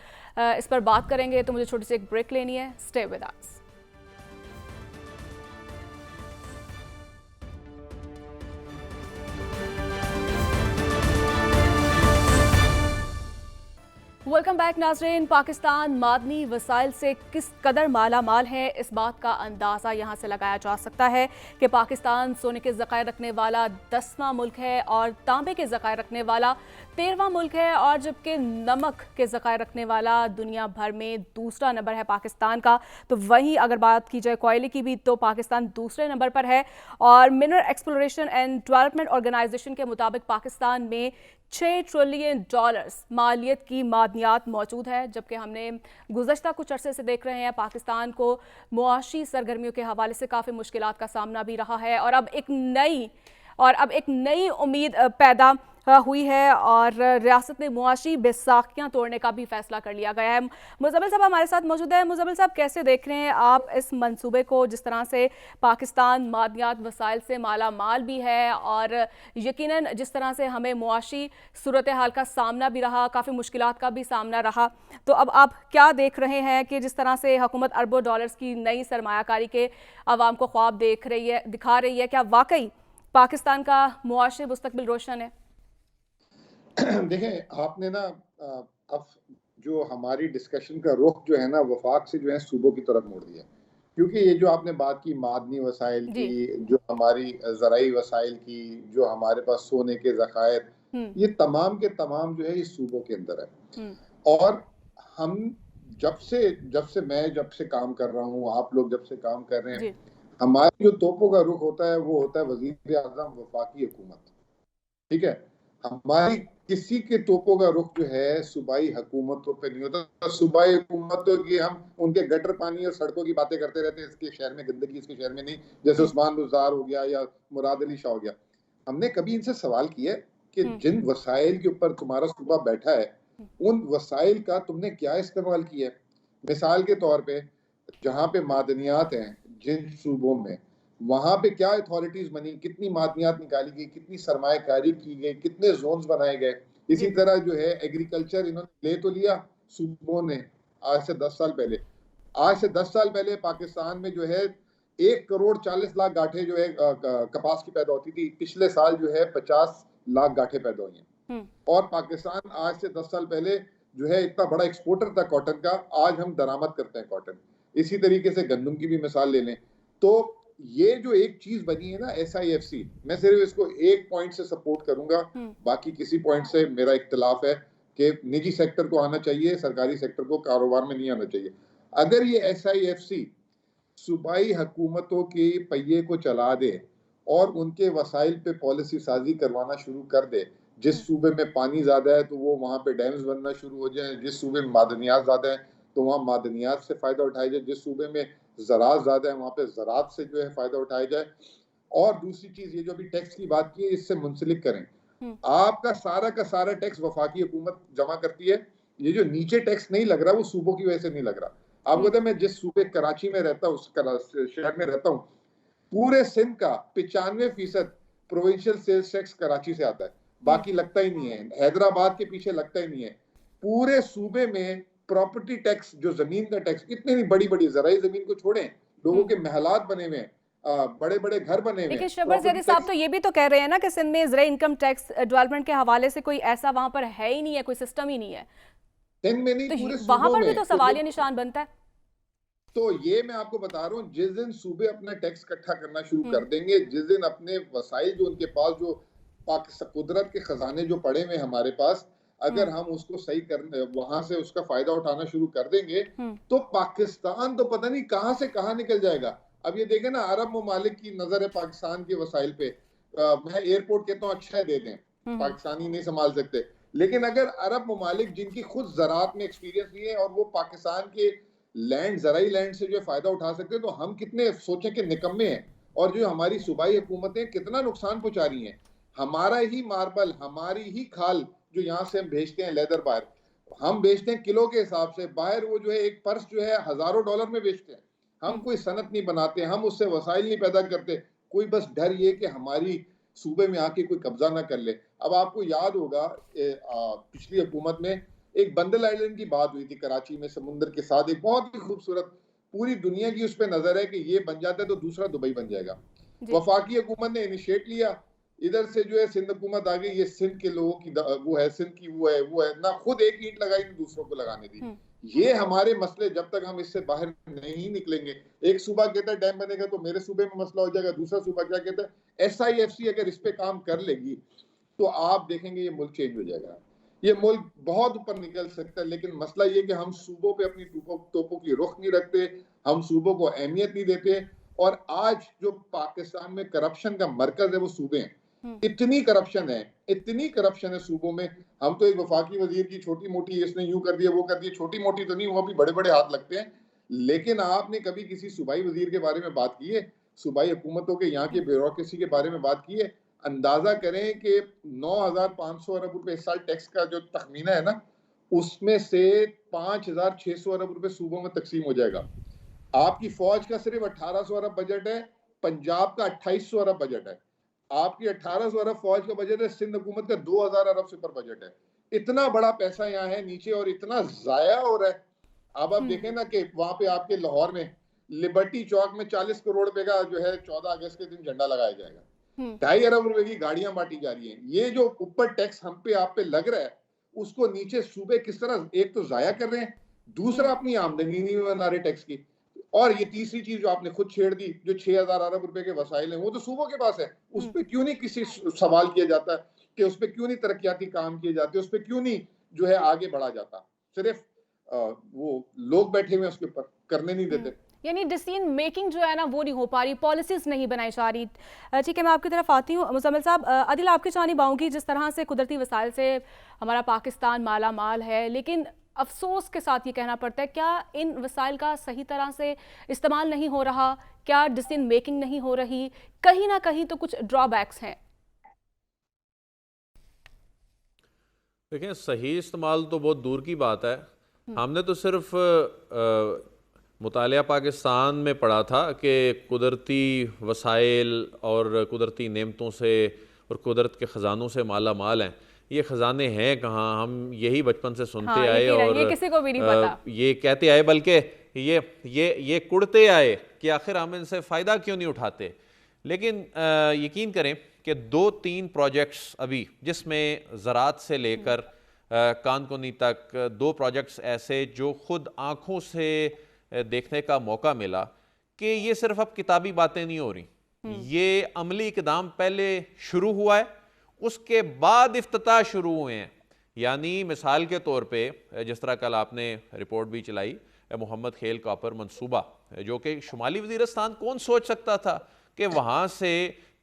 Speaker 1: इस पर बात करेंगे, तो मुझे छोटी सी एक ब्रेक लेनी है। Stay with us. Welcome back नाज़रीन। पाकिस्तान मादनी वसाइल से किस कदर माला माल है, इस बात का अंदाज़ा यहाँ से लगाया जा सकता है कि पाकिस्तान सोने के ज़खायर रखने वाला 10वां मुल्क है और तांबे के ज़खायर रखने वाला 13वां मुल्क है, और जबकि नमक के ज़खायर रखने वाला दुनिया भर में दूसरा नंबर है पाकिस्तान का। तो वहीं अगर बात की जाए कोयले की भी, तो पाकिस्तान दूसरे नंबर पर है और mineral exploration and development organisation के मुताबिक पाकिस्तान में $6 ट्रिलियन मालियत की मादनियात मौजूद है। जबकि हमने गुज़श्ता कुछ अरसे से देख रहे हैं पाकिस्तान को मुआशी सरगर्मियों के हवाले से काफ़ी मुश्किलात का सामना भी रहा है और अब एक नई उम्मीद पैदा हुई है और रियासत ने मुआशी बैसाखियाँ तोड़ने का भी फैसला कर लिया गया है। मुजम्मिल साहब हमारे साथ मौजूद है। मुजम्मिल साहब, कैसे देख रहे हैं आप इस मंसूबे को, जिस तरह से पाकिस्तान मादनियात वसाइल से माला माल भी है और यकीनन जिस तरह से हमें मुआशी सूरत हाल का सामना भी रहा, काफ़ी मुश्किलात का भी सामना रहा, तो अब आप क्या देख रहे हैं कि जिस तरह से हुकूमत अरबों डॉलर्स की नई सरमायाकारी के आवाम को ख्वाब दिखा रही है, क्या वाकई पाकिस्तान का मुआशी मुस्तकबिल रोशन है?
Speaker 2: देखें, आपने ना अब जो हमारी डिस्कशन का रुख जो है ना वफाक से जो है सूबों की तरफ मोड़ दिया, क्योंकि ये जो आपने बात की मादनी वसाइल की, जो हमारी ज़राई वसाइल की, जो हमारे पास सोने के ज़खायर, ये तमाम के तमाम जो है ये सूबों के अंदर है। और हम जब से काम कर रहा हूँ, आप लोग जब से काम कर रहे हैं, हमारी जो तोपों का रुख होता है वो होता है वज़ीर आज़म वफाकी हुकूमत। ठीक है, हमारी किसी के तोपों का रुख जो है सूबाई हुकूमतों पे नहीं होता। सूबाई हुकूमतों की हम उनके गटर पानी और सड़कों की बातें करते रहते हैं, इसके शहर में गंदगी, इसके शहर में नहीं, जैसे उस्मान बुज़दार हो गया या मुराद अली शाह हो गया। हमने कभी इनसे सवाल किया कि जिन वसाइल के ऊपर तुम्हारा सूबा बैठा है, उन वसाइल का तुमने क्या इस्तेमाल किया है? मिसाल के तौर पे जहाँ पे मादनियात हैं जिन सूबों में, वहां पे क्या अथॉरिटीज बनी, कितनी मादनियात निकाली गई, कितनी सरमायाकारी की गई, कितने जोन्स बनाए गए। इसी तरह जो है एग्रीकल्चर इन्होंने ले तो लिया सूबों ने आज से 10 साल पहले। आज से 10 साल पहले पाकिस्तान में जो है 1,40,00,000 गांठें जो है कपास की पैदा होती थी। पिछले साल जो है 50 लाख गांठें पैदा हुई हैं। और पाकिस्तान आज से 10 साल पहले जो है इतना बड़ा एक्सपोर्टर था कॉटन का, आज हम दरामद करते हैं कॉटन। इसी तरीके से गंदम की भी मिसाल ले लें, तो ये जो एक चीज बनी है ना SIFC, मैं सिर्फ इसको एक पॉइंट से सपोर्ट करूंगा, बाकी किसी पॉइंट से मेरा इख्तिलाफ है कि निजी सेक्टर को आना चाहिए, सरकारी सेक्टर को कारोबार में नहीं आना चाहिए। अगर ये SIFC सूबाई हुकूमतों के पहिए को चला दे और उनके वसाइल पे पॉलिसी साजी करवाना शुरू कर दे, जिस सूबे में पानी ज्यादा है तो वो वहां पे डैम्स बनना शुरू हो जाए, जिस सूबे में मादनियात ज्यादा है तो वहाँ मादनियात से फायदा उठाया जाए, जिस सूबे में ज़राअत ज़्यादा है वहाँ पे ज़राअत से जो है फायदा उठाया जाए। और दूसरी चीज, ये जो अभी टैक्स की बात की है, इससे मुंसलिक करें। आपका सारा का सारा टैक्स वफाकी हुकूमत जमा करती है। ये जो नीचे टैक्स नहीं लग रहा वो सूबों की वजह से नहीं लग रहा। आपको पता है, मैं जिस सूबे कराची में रहता हूँ, उस शहर में रहता हूँ, पूरे सिंध का 95% प्रोविंशियल सेल्स टैक्स कराची से आता है, बाकी लगता ही नहीं है। हैदराबाद के पीछे लगता ही नहीं है। पूरे सूबे में प्रॉपर्टी टैक्स, जो जमीन का टैक्स, इतनी बड़ी बड़ी ज़राई जमीन को छोड़ें, लोगों के महलात बने हुए हैं, बड़े बड़े घर बने हुए हैं।
Speaker 1: लेकिन शबर ज़ैदी साहब तो ये भी तो कह रहे हैं ना कि सिंध में ज़राई इनकम टैक्स डेवलपमेंट के हवाले से कोई ऐसा वहां पर है ही नहीं है, कोई सिस्टम ही नहीं है।
Speaker 2: सिंध में नहीं,
Speaker 1: तो
Speaker 2: पूरे
Speaker 1: वहां
Speaker 2: सूबों
Speaker 1: पर भी
Speaker 2: में
Speaker 1: तो सवालिया निशान बनता है।
Speaker 2: तो ये मैं आपको बता रहा हूँ, जिस दिन सूबे अपना टैक्स इकट्ठा करना शुरू कर देंगे, जिस दिन अपने वसाइल जो उनके पास, जो कुदरत के खजाने जो पड़े हुए हमारे पास, अगर हम उसको सही कर वहां से उसका फायदा उठाना शुरू कर देंगे, तो पाकिस्तान तो पता नहीं कहां से कहां निकल जाएगा। अब ये देखें ना, अरब ममालिक की नजर है पाकिस्तान के वसाइल पे। मैं एयरपोर्ट कहता हूँ अच्छा है, दे दें, पाकिस्तानी नहीं संभाल सकते। लेकिन अगर अरब ममालिक जिनकी खुद ज़राअत में एक्सपीरियंस नहीं है और वो पाकिस्तान के लैंड, ज़राई लैंड से जो फायदा उठा सकते हैं, तो हम कितने सोचें कि निकम्मे हैं। और जो हमारी सूबाई हुकूमतें कितना नुकसान पहुंचा रही हैं। हमारा ही मार्बल, हमारी ही खाल जो यहाँ से हम भेजते हैं लेदर बार, हम बेचते हैं किलो के हिसाब से, बाहर वो जो है एक पर्स जो है हजारों डॉलर में बेचते हैं। हम कोई सनत नहीं बनाते, हम उससे वसाइल नहीं पैदा करते, कोई बस डर ये कि हमारी सूबे में आके कोई कब्जा ना कर ले। अब आपको याद होगा पिछली हुकूमत में एक बंदल आइलैंड की बात हुई थी कराची में, समुंदर के साथ एक बहुत ही खूबसूरत, पूरी दुनिया की उस पर नजर है कि ये बन जाता है तो दूसरा दुबई बन जाएगा। वफाकी हुकूमत ने इनिशिएट लिया, इधर से जो है सिंध हुकूमत आ गई, ये सिंध के लोगों की वो है, सिंध की वो है ना, खुद एक ईंट लगाई ना दूसरों को लगाने दी। ये हमारे मसले, जब तक हम इससे बाहर नहीं निकलेंगे, एक सूबा कहता है डैम बनेगा तो मेरे सूबे में मसला हो जाएगा, दूसरा सूबा क्या कहता है, SIFC अगर इस पे काम कर लेगी तो आप देखेंगे ये मुल्क चेंज हो जाएगा, ये मुल्क बहुत ऊपर निकल सकता है। लेकिन मसला ये कि हम सूबों पे अपनी तोपों की रुख नहीं रखते, हम सूबों को अहमियत नहीं देते। और आज जो पाकिस्तान में करप्शन का मरकज है वो सूबे हैं। इतनी करप्शन है सूबों में। हम तो एक वफाकी वजीर की छोटी मोटी, इसने यूं कर दिया वो कर दिया, छोटी मोटी तो नहीं, वो भी बड़े बड़े हाथ लगते हैं। लेकिन आपने कभी किसी सूबाई वजीर के बारे में बात की है, सूबाई हुकूमतों के यहाँ के ब्यूरोक्रेसी के बारे में बात की है? अंदाजा करें कि 9,500 अरब रुपए इस साल टैक्स का जो तखमीना है ना, उसमें से 5,600 अरब रुपए सूबों में तकसीम हो जाएगा। आपकी फौज का सिर्फ 1,800 अरब बजट है, पंजाब का 2,800 अरब बजट है। आपकी 1,800 अरब फौज का बजट है, सिंध हुकूमत का 2,000 अरब से ऊपर बजट है। इतना बड़ा पैसा यहाँ है नीचे और इतना जाया हो रहा है। अब आप देखें ना कि वहां पे आपके लाहौर में लिबर्टी चौक में 40 करोड़ रुपए का जो है 14 अगस्त के दिन झंडा लगाया जाएगा, 2.5 अरब रुपए की गाड़ियां बांटी जा रही हैं। ये जो ऊपर टैक्स हम पे आप पे लग रहा है, उसको नीचे सूबे किस तरह एक तो जाया कर रहे हैं, दूसरा अपनी आमदनी नहीं बना रहे टैक्स की। और ये तीसरी चीज जो आपने खुद छेड़ दी, जो 6,000 अरब रुपए के वसाइल हैं वो तो सूबों के पास है, उस पर क्यों नहीं किसी सवाल किया जाता कि उस पर क्यों नहीं तरक्याती काम किए जाते, उस पर क्यों नहीं जो है आगे बढ़ा जाता। सिर्फ वो लोग बैठे हुए उसके ऊपर करने नहीं देते।
Speaker 1: यानी डिसीजन मेकिंग जो है ना वो नहीं हो पा रही, पॉलिसीज नहीं बनाई जा रही। ठीक है, मैं आपकी तरफ आती हूँ मुज़म्मिल साहब। आदिल, आपकी जानिब आऊँगी। जिस तरह से कुदरती वसाइल से हमारा पाकिस्तान माला माल है, लेकिन अफसोस के साथ ये कहना पड़ता है, क्या इन वसाइल का सही तरह से इस्तेमाल नहीं हो रहा? क्या डिसीजन मेकिंग नहीं हो रही? कहीं ना कहीं तो कुछ ड्रॉबैक्स हैं।
Speaker 3: देखें, सही इस्तेमाल तो बहुत दूर की बात है। हमने तो सिर्फ मुतालिया पाकिस्तान में पढ़ा था कि कुदरती वसाइल और कुदरती नेमतों से और कुदरत के ख़जानों से माला माल हैं। ये ख़जाने हैं कहाँ, हम यही बचपन से सुनते आए और
Speaker 1: ये किसी को भी नहीं पता।
Speaker 3: ये कहते आए, बल्कि ये कुड़ते आए कि आखिर हम इनसे फ़ायदा क्यों नहीं उठाते। लेकिन यकीन करें कि 2-3 प्रोजेक्ट्स अभी, जिसमें ज़राअत से लेकर कानकुनी तक 2 प्रोजेक्ट्स ऐसे जो खुद आँखों से देखने का मौका मिला कि ये सिर्फ अब किताबी बातें नहीं हो रही, ये अमली इक़दाम पहले शुरू हुआ है, उसके बाद इफ्तिताह शुरू हुए हैं। यानी मिसाल के तौर पे जिस तरह कल आपने रिपोर्ट भी चलाई, मोहम्मद खेल कॉपर मंसूबा, जो कि शुमाली वज़ीरिस्तान, कौन सोच सकता था कि वहाँ से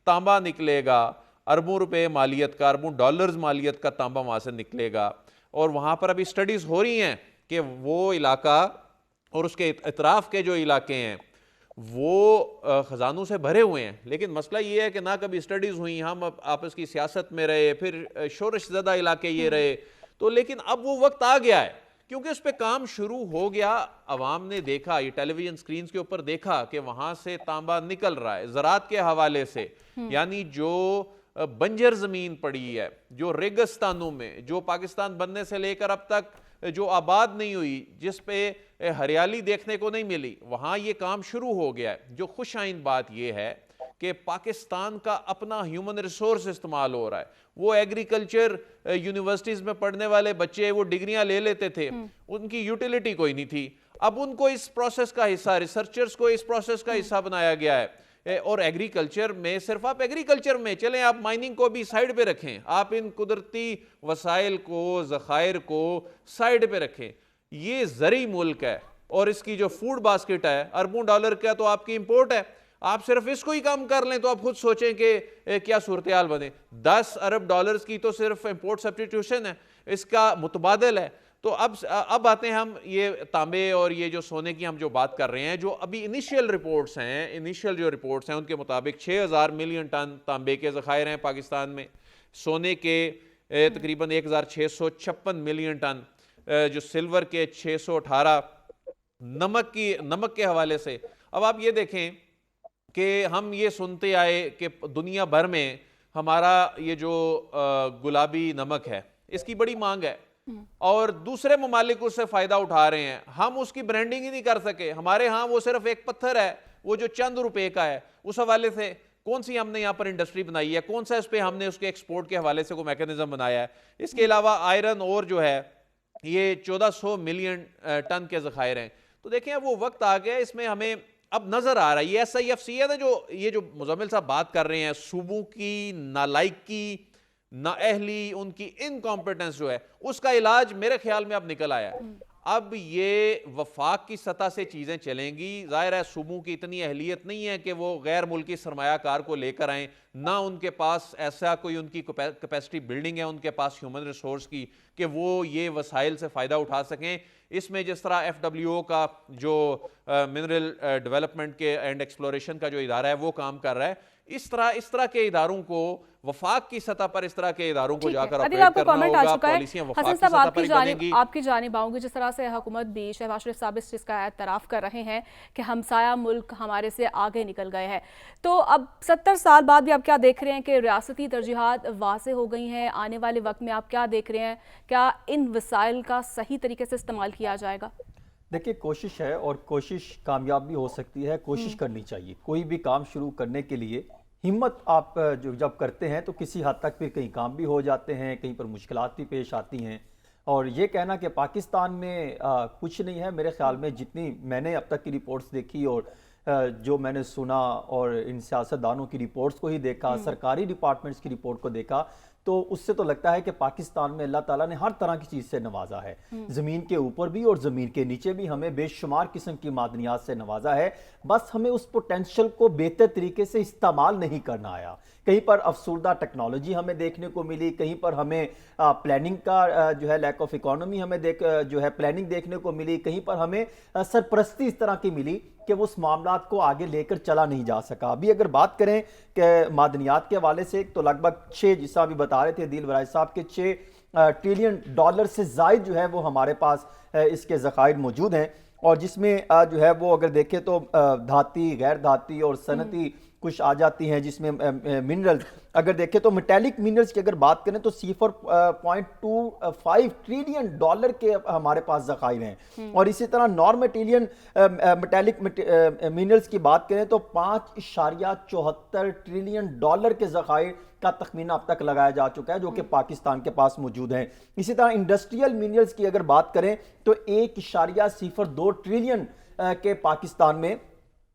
Speaker 3: तांबा निकलेगा, अरबों रुपए मालियत का, अरबों डॉलर्स मालियत का तांबा वहाँ से निकलेगा। और वहाँ पर अभी स्टडीज़ हो रही हैं कि वो इलाका और उसके इतराफ़ के जो इलाके हैं वो ख़जानों से भरे हुए हैं। लेकिन मसला ये है कि ना कभी स्टडीज़ हुई, हम आपस की सियासत में रहे, फिर शोरश ज़दा इलाके ये रहे। तो लेकिन अब वो वक्त आ गया है क्योंकि उस पर काम शुरू हो गया। अवाम ने देखा, ये टेलीविज़न स्क्रीन के ऊपर देखा कि वहाँ से तांबा निकल रहा है ज़राअत के हवाले से। यानी जो बंजर ज़मीन पड़ी है, जो रेगिस्तानों में, जो पाकिस्तान बनने से लेकर अब तक जो आबाद नहीं हुई, जिस पे हरियाली देखने को नहीं मिली, वहाँ ये काम शुरू हो गया है। जो खुशाइन बात ये है कि पाकिस्तान का अपना ह्यूमन रिसोर्स इस्तेमाल हो रहा है। वो एग्रीकल्चर यूनिवर्सिटीज़ में पढ़ने वाले बच्चे वो डिग्रियां ले लेते थे, उनकी यूटिलिटी कोई नहीं थी। अब उनको इस प्रोसेस का हिस्सा, रिसर्चर्स को इस प्रोसेस का हिस्सा बनाया गया है। और एग्रीकल्चर में, सिर्फ आप एग्रीकल्चर में चलें, आप माइनिंग को भी साइड पे रखें, आप इन कुदरती वसाइल को, ज़खायर को साइड पे रखें। ये ज़री मुल्क है और इसकी जो फूड बास्केट है अरबों डॉलर का तो आपकी इंपोर्ट है। आप सिर्फ इसको ही काम कर लें तो आप खुद सोचें कि क्या सूरत हाल बने। 10 अरब डॉलर्स की तो सिर्फ इंपोर्ट सब्स्टिट्यूशन है, इसका मुतबादल है। तो अब आते हैं हम ये तांबे और ये जो सोने की हम जो बात कर रहे हैं, जो अभी इनिशियल रिपोर्ट्स हैं, इनिशियल जो रिपोर्ट्स हैं उनके मुताबिक 6,000 मिलियन टन तांबे के ज़खायर हैं पाकिस्तान में, सोने के तकरीबन 1,656 मिलियन टन, जो सिल्वर के 618, नमक के हवाले से। अब आप ये देखें कि हम ये सुनते आए कि दुनिया भर में हमारा ये जो गुलाबी नमक है इसकी बड़ी मांग है और दूसरे ममालिक उससे फायदा उठा रहे हैं, हम उसकी ब्रांडिंग ही नहीं कर सके। हमारे यहाँ वो सिर्फ एक पत्थर है, वो जो चंद रुपए का है। उस हवाले से कौन सी हमने यहाँ पर इंडस्ट्री बनाई है, कौन सा इस पे हमने उसके एक्सपोर्ट के हवाले से कोई मैकेनिज्म बनाया है। इसके अलावा आयरन और जो है ये 1400 मिलियन टन के ज़खायर हैं। तो देखें वो वक्त आ गया, इसमें हमें अब नजर आ रहा है ये SIFC है ना, जो ये जो मुजम्मिल साहब बात कर रहे हैं, सूबों की नालायकी, नाअहली, उनकी इनकॉम्पिटेंस जो है, उसका इलाज मेरे ख्याल में अब निकल आया है। अब ये वफाक की सतह से चीजें चलेंगी। जाहिर है सूबों की इतनी अहलियत नहीं है कि वो गैर मुल्की सरमायाकार को लेकर आए, ना उनके पास ऐसा कोई उनकी कैपेसिटी बिल्डिंग है उनके पास ह्यूमन रिसोर्स की कि वो ये वसाइल से फ़ायदा उठा सकें। इसमें जिस तरह FWO का जो मिनरल डेवलपमेंट के एंड एक्सप्लोरेशन का जो इदारा है वो काम कर रहा है, इस तरह के इदारों को वफाक की सतह पर इस तरह के इदारों को जाकर ऑपरेट करना होगा। पॉलिसियां वफाक की सतह पर बनेंगी।
Speaker 1: आपकी जानिब आऊंगी, जिस तरह से हुकूमत भी शहबाज शरीफ साहब इस चीज़ का एतराफ़ कर रहे हैं कि हमसाया मुल्क हमारे से आगे निकल गए हैं, तो अब 70 साल बाद भी आप क्या देख रहे हैं कि रियासती तरजीहात वाज़ेह हो गई हैं? आने वाले वक्त में आप क्या देख रहे हैं, क्या इन वसाइल का सही तरीके से इस्तेमाल किया जाएगा?
Speaker 4: देखिए, कोशिश है और कोशिश कामयाब भी हो सकती है। कोशिश करनी चाहिए। कोई भी काम शुरू करने के लिए हिम्मत आप जो जब करते हैं तो किसी हद तक फिर कहीं काम भी हो जाते हैं, कहीं पर मुश्किलात भी पेश आती हैं। और ये कहना कि पाकिस्तान में कुछ नहीं है, मेरे ख्याल में जितनी मैंने अब तक की रिपोर्ट्स देखी और जो मैंने सुना और इन सियासतदानों की रिपोर्ट्स को ही देखा, सरकारी डिपार्टमेंट्स की रिपोर्ट को देखा, तो उससे तो लगता है कि पाकिस्तान में अल्लाह ताला ने हर तरह की चीज़ से नवाजा है। ज़मीन के ऊपर भी और ज़मीन के नीचे भी हमें बेशुमार किस्म की मादनियात से नवाजा है। बस हमें उस पोटेंशियल को बेहतर तरीके से इस्तेमाल नहीं करना आया। कहीं पर अफसरदा टेक्नोलॉजी हमें देखने को मिली, कहीं पर हमें प्लानिंग का जो है लैक ऑफ इकोनॉमी हमें जो है प्लानिंग देखने को मिली, कहीं पर हमें सरपरस्ती इस तरह की मिली कि उस मामलात को आगे लेकर चला नहीं जा सका। अभी अगर बात करें कि मादनियात के हवाले से, तो लगभग 6, जिसा अभी बता रहे थे दिल वराय साहब के, $6 ट्रिलियन से जायद जो है वो हमारे पास इसके ज़खायर मौजूद हैं। और जिसमें जो है वो अगर देखें तो धाती, गैर धाती और सनती कुछ आ जाती हैं, जिसमें मिनरल्स अगर देखें तो मेटेलिक मिनरल्स की अगर बात करें तो $0.25 ट्रिलियन के हमारे पास ज़खायर हैं। और इसी तरह नॉन मेटेलिक मिनरल्स की बात करें तो $5.74 ट्रिलियन के ज़खायर का तखमीना अब तक लगाया जा चुका है, जो कि पाकिस्तान के पास मौजूद हैं। इसी तरह इंडस्ट्रियल मिनरल्स की अगर बात करें तो $1.02 ट्रिलियन के पाकिस्तान में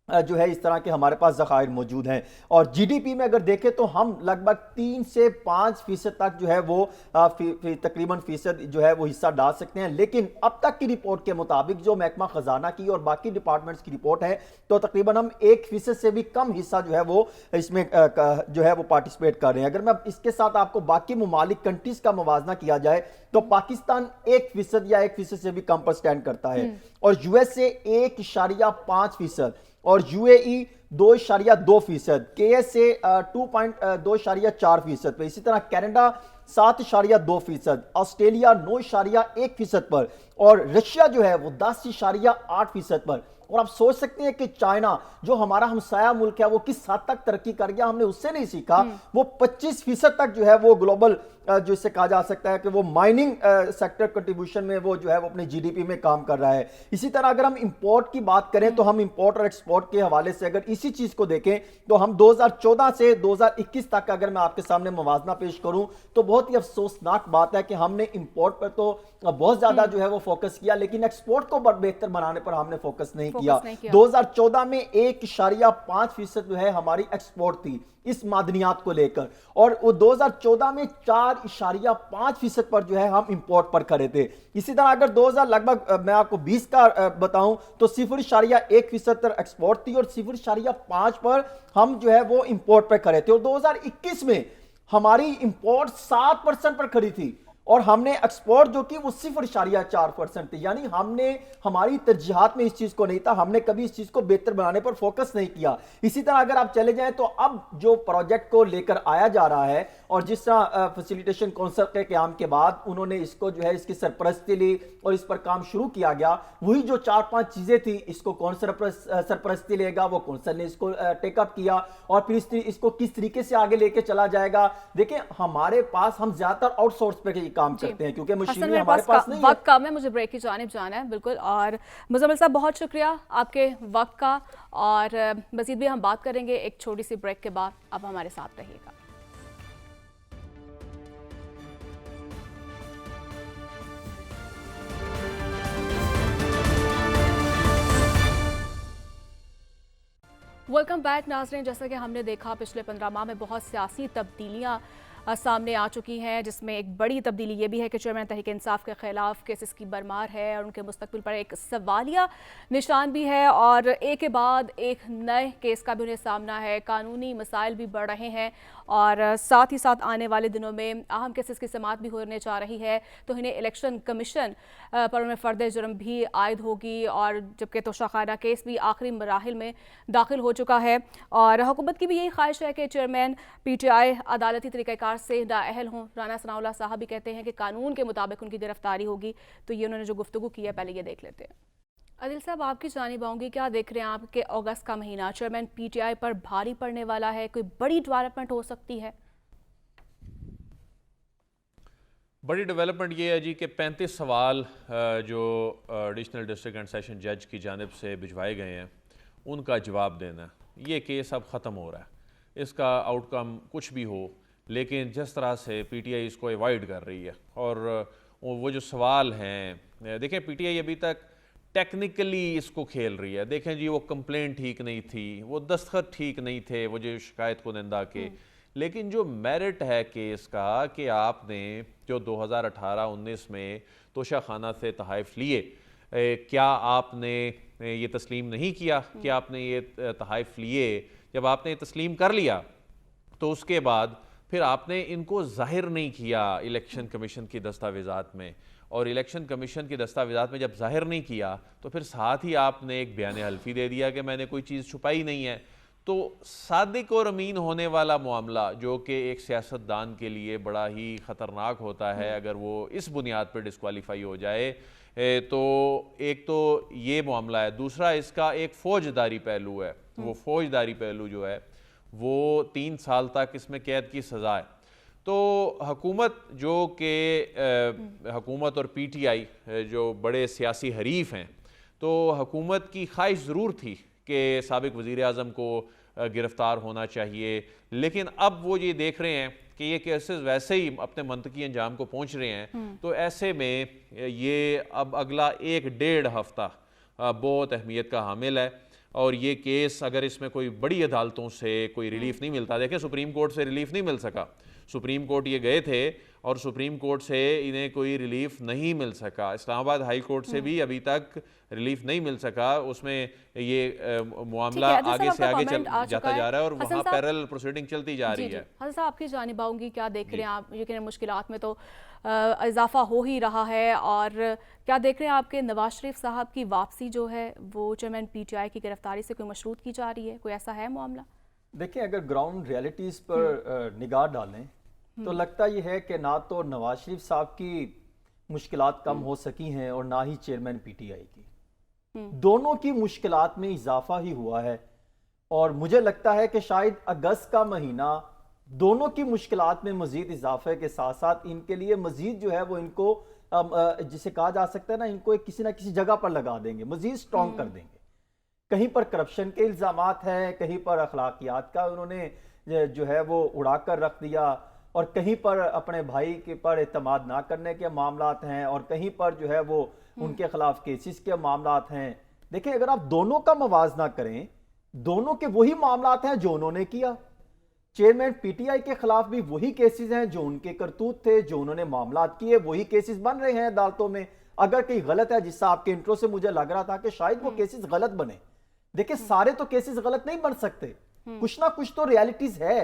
Speaker 4: जो है इस तरह के हमारे पास ज़खायर मौजूद हैं। और GDP में अगर देखें तो हम लगभग 3 से 5% तक जो है वो तकरीबन फीसद जो है वो हिस्सा डाल सकते हैं। लेकिन अब तक की रिपोर्ट के मुताबिक जो महकमा खजाना की और बाकी डिपार्टमेंट्स की रिपोर्ट है, तो तकरीबन हम 1% से भी कम हिस्सा जो है वो इसमें जो है वो पार्टिसिपेट कर रहे हैं। अगर मैं इसके साथ आपको बाकी ममालिक कंट्रीज का मुवाजना किया जाए तो पाकिस्तान 1% या 1% से भी कम पर स्टैंड करता है, और USA 1.5% और UAE 2.2%, KSA 2.4% पे, इसी तरह कनाडा 7.2%, ऑस्ट्रेलिया 9.1% पर, और रशिया जो है वो 10.8% पर। और आप सोच सकते हैं कि चाइना जो हमारा हमसाया मुल्क है वो किस हद तक तरक्की कर गया, हमने उससे नहीं सीखा। वो 25% तक जो है वो ग्लोबल जो इससे कहा जा सकता है कि वो माइनिंग सेक्टर कंट्रीब्यूशन में वो जो है वो अपने GDP में काम कर रहा है। इसी तरह अगर हम इंपोर्ट की बात करें तो हम इंपोर्ट और एक्सपोर्ट के हवाले से अगर इसी चीज को देखें तो हम 2014 से 2021 तक अगर मैं आपके सामने मुवाजना पेश करूं तो बहुत ही अफसोसनाक बात है कि हमने इंपोर्ट पर तो बहुत ज्यादा जो है वो फोकस किया, लेकिन एक्सपोर्ट को बेहतर बनाने पर हमने फोकस नहीं किया। 2014 में 1.5% जो है हमारी एक्सपोर्ट थी इस मादनियात को लेकर, और वो 2014 में 4.5% पर जो है हम इंपोर्ट पर खड़े थे। इसी तरह अगर 2000 लगभग मैं आपको 20 का बताऊं तो 0.1% पर एक्सपोर्ट थी और 0.5 पर हम जो है वो इंपोर्ट पर खड़े थे। और 2021 में हमारी इंपोर्ट 7% पर खड़ी थी और हमने एक्सपोर्ट जो की वो 0.4% थी। यानी हमने हमारी तरजीहात में इस चीज को नहीं था, हमने कभी इस चीज को बेहतर बनाने पर फोकस नहीं किया। इसी तरह अगर आप चले जाएं तो अब जो प्रोजेक्ट को लेकर आया जा रहा है और जिस तरह फैसिलिटेशन काउंसिल के क्याम के बाद उन्होंने इसको जो है इसकी सरपरस्ती ली और इस पर काम शुरू किया गया, वही जो 4-5 चीजें थी, इसको कौन सरपरस्ती लेगा, वो काउंसिल ने इसको टेकअप किया और फिर इसको किस तरीके से आगे लेके चला जाएगा। देखिए हमारे पास, हम ज्यादातर आउटसोर्स पे ही काम करते हैं क्योंकि मशीनरी हमारे पास नहीं है।
Speaker 1: वक्त कम है, मुझे ब्रेक की जानिब जाना है। बिल्कुल, और मुजम्मिल साहब बहुत शुक्रिया आपके वक्त का, और मजीद भी हम बात करेंगे एक छोटी सी ब्रेक के बाद। अब हमारे साथ रहिएगा। वेलकम बैक नाज़रीन। जैसा कि हमने देखा पिछले 15 माह में बहुत सियासी तब्दीलियां सामने आ चुकी हैं, जिसमें एक बड़ी तब्दीली ये भी है कि चेयरमैन तहरीक इंसाफ के खिलाफ केसेस की भरमार है और उनके मुस्तकबिल पर एक सवालिया निशान भी है, और एक के बाद एक नए केस का भी उन्हें सामना है। कानूनी मसाइल भी बढ़ रहे हैं और साथ ही साथ आने वाले दिनों में अहम केसेस की समाअत भी होने जा रही है, तो इन्हें इलेक्शन कमीशन पर उन्हें फ़र्द जुर्म भी आयद होगी, और जबकि तोशाखाना केस भी आखिरी मराहिल में दाखिल हो चुका है। और हुकूमत की भी यही ख्वाहिश है कि चेयरमैन PTI अदालती तरीक़ाकार से नाअहल हों। राना सनाउल्लाह साहब भी कहते हैं कि कानून के मुताबिक उनकी गिरफ्तारी होगी। तो ये उन्होंने जो गुफ्तगू की है, पहले ये देख लेते हैं। आदिल साहब, आपकी जानिब आऊँगी, क्या देख रहे हैं आप कि अगस्त का महीना चेयरमैन PTI पर भारी पड़ने वाला है? कोई बड़ी डेवलपमेंट हो सकती है?
Speaker 3: बड़ी डेवलपमेंट ये है जी कि 35 सवाल जो एडिशनल डिस्ट्रिक्ट एंड सेशन जज की जानिब से भिजवाए गए हैं, उनका जवाब देना। ये केस अब ख़त्म हो रहा है, इसका आउटकम कुछ भी हो, लेकिन जिस तरह से PTI इसको अवॉइड कर रही है, और वो जो सवाल हैं, देखें PTI अभी तक टेक्निकली इसको खेल रही है। देखें जी, वो कंप्लेंट ठीक नहीं थी, वो दस्तखत ठीक नहीं थे, वो जो शिकायत कुनिंदा के, लेकिन जो मेरिट है केस का कि आपने जो 2018-19 में तोशाखाना से तहाइफ लिए, क्या आपने ये तस्लीम नहीं किया कि आपने ये तहाइफ लिए? जब आपने ये तस्लीम कर लिया तो उसके बाद फिर आपने इनको जाहिर नहीं किया इलेक्शन कमीशन की दस्तावेज़ात में, और इलेक्शन कमीशन की दस्तावेज़ात में जब जाहिर नहीं किया तो फिर साथ ही आपने एक बयान हल्फी दे दिया कि मैंने कोई चीज़ छुपाई नहीं है। तो सादिक और अमीन होने वाला मामला, जो कि एक सियासतदान के लिए बड़ा ही ख़तरनाक होता है अगर वो इस बुनियाद पर डिस्क्वालीफाई हो जाए, तो एक तो ये मामला है। दूसरा इसका एक फ़ौजदारी पहलू है। वो फ़ौजदारी पहलू जो है वो 3 साल तक इसमें कैद की सज़ा है। तो हुकूमत जो कि हुकूमत और PTI जो बड़े सियासी हरीफ हैं, तो हुकूमत की ख्वाहिश ज़रूर थी कि साबिक वज़ीर आज़म को गिरफ़्तार होना चाहिए, लेकिन अब वो ये देख रहे हैं कि ये केसेस वैसे ही अपने मंतकी अंजाम को पहुंच रहे हैं, तो ऐसे में ये अब अगला 1-1.5 हफ्ता बहुत अहमियत का हामिल है। और ये केस अगर इसमें कोई बड़ी अदालतों से कोई रिलीफ नहीं मिलता, देखें सुप्रीम कोर्ट से रिलीफ नहीं मिल सका, सुप्रीम कोर्ट ये गए थे और सुप्रीम कोर्ट से इन्हें कोई रिलीफ नहीं मिल सका, इस्लामाबाद हाई कोर्ट से भी अभी तक रिलीफ नहीं मिल सका, उसमें ये मामला आगे से आगे जाता जा रहा है और वहाँ पैरेलल प्रोसीडिंग चलती जा रही है।
Speaker 1: हसन साहब, आपकी जानिब आऊँगी, क्या देख रहे हैं आप? यकीन मुश्किलात में तो इजाफा हो ही रहा है, और क्या देख रहे हैं आपके नवाज शरीफ साहब की वापसी जो है वो चेयरमैन PTI की गिरफ्तारी से कोई मशरूत की जा रही है? कोई ऐसा है मामला?
Speaker 4: देखिए, अगर ग्राउंड रियलिटीज़ पर निगाह डालें तो लगता यह है कि ना तो नवाज शरीफ साहब की मुश्किलात कम हो सकी हैं और ना ही चेयरमैन PTI की। दोनों की मुश्किलात में इजाफा ही हुआ है, और मुझे लगता है कि शायद अगस्त का महीना दोनों की मुश्किलात में मजीद इजाफे के साथ साथ इनके लिए मजीद जो है वो इनको जिसे कहा जा सकता है ना, इनको किसी ना किसी जगह पर लगा देंगे, मजीद स्ट्रॉन्ग कर देंगे। कहीं पर करप्शन के इल्जामात हैं, कहीं पर अखलाकियात का उन्होंने जो है वो उड़ा कर रख दिया, और कहीं पर अपने भाई के पर एतमाद ना करने के मामलात हैं, और कहीं पर जो है वो उनके खिलाफ केसेस के मामलात हैं। देखिए, अगर आप दोनों का मवाजना करें, दोनों के वही मामलात हैं जो उन्होंने किया। चेयरमैन PTI के खिलाफ भी वही केसेस हैं जो उनके करतूत थे, जो उन्होंने मामलात किए, वही केसेस बन रहे हैं अदालतों में। अगर कहीं गलत है, जिससे आपके इंट्रो से मुझे लग रहा था कि शायद वो केसेस गलत बने, देखिए सारे तो केसेस गलत नहीं बन सकते, कुछ ना कुछ तो रियलिटीज है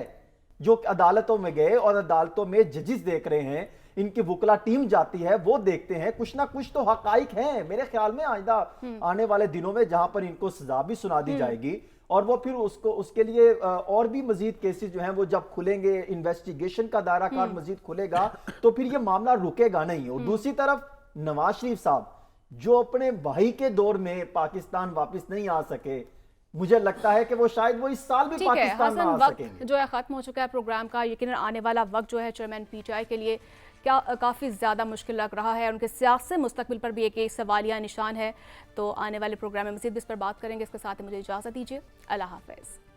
Speaker 4: जो अदालतों में गए और अदालतों में जजेस देख रहे हैं, इनकी वुकला टीम जाती है, वो देखते हैं, कुछ ना कुछ तो हकाइक हैं। मेरे ख्याल में आइंदा आने वाले दिनों में जहां पर इनको सजा भी सुना दी जाएगी और वो फिर उसको उसके लिए और भी मजीद केसेस जो हैं वो जब खुलेंगे, इन्वेस्टिगेशन का दायरा कार मजीद खुलेगा, तो फिर ये मामला रुकेगा नहीं। और दूसरी तरफ नवाज शरीफ साहब जो अपने भाई के दौर में पाकिस्तान वापस नहीं आ सके, मुझे लगता है कि वो शायद वो इस साल भी पाकिस्तान में आ सकेंगे।
Speaker 1: जो है खत्म हो चुका है प्रोग्राम का, यकीनन आने वाला वक्त जो है चेयरमैन पीटीआई के लिए क्या काफ़ी ज़्यादा मुश्किल लग रहा है। उनके सियासी मुस्तकबिल पर भी एक सवालिया निशान है। तो आने वाले प्रोग्राम में मज़ीद इस पर बात करेंगे। इसके साथ ही मुझे इजाज़त दीजिए। अल्लाह हाफ़िज़।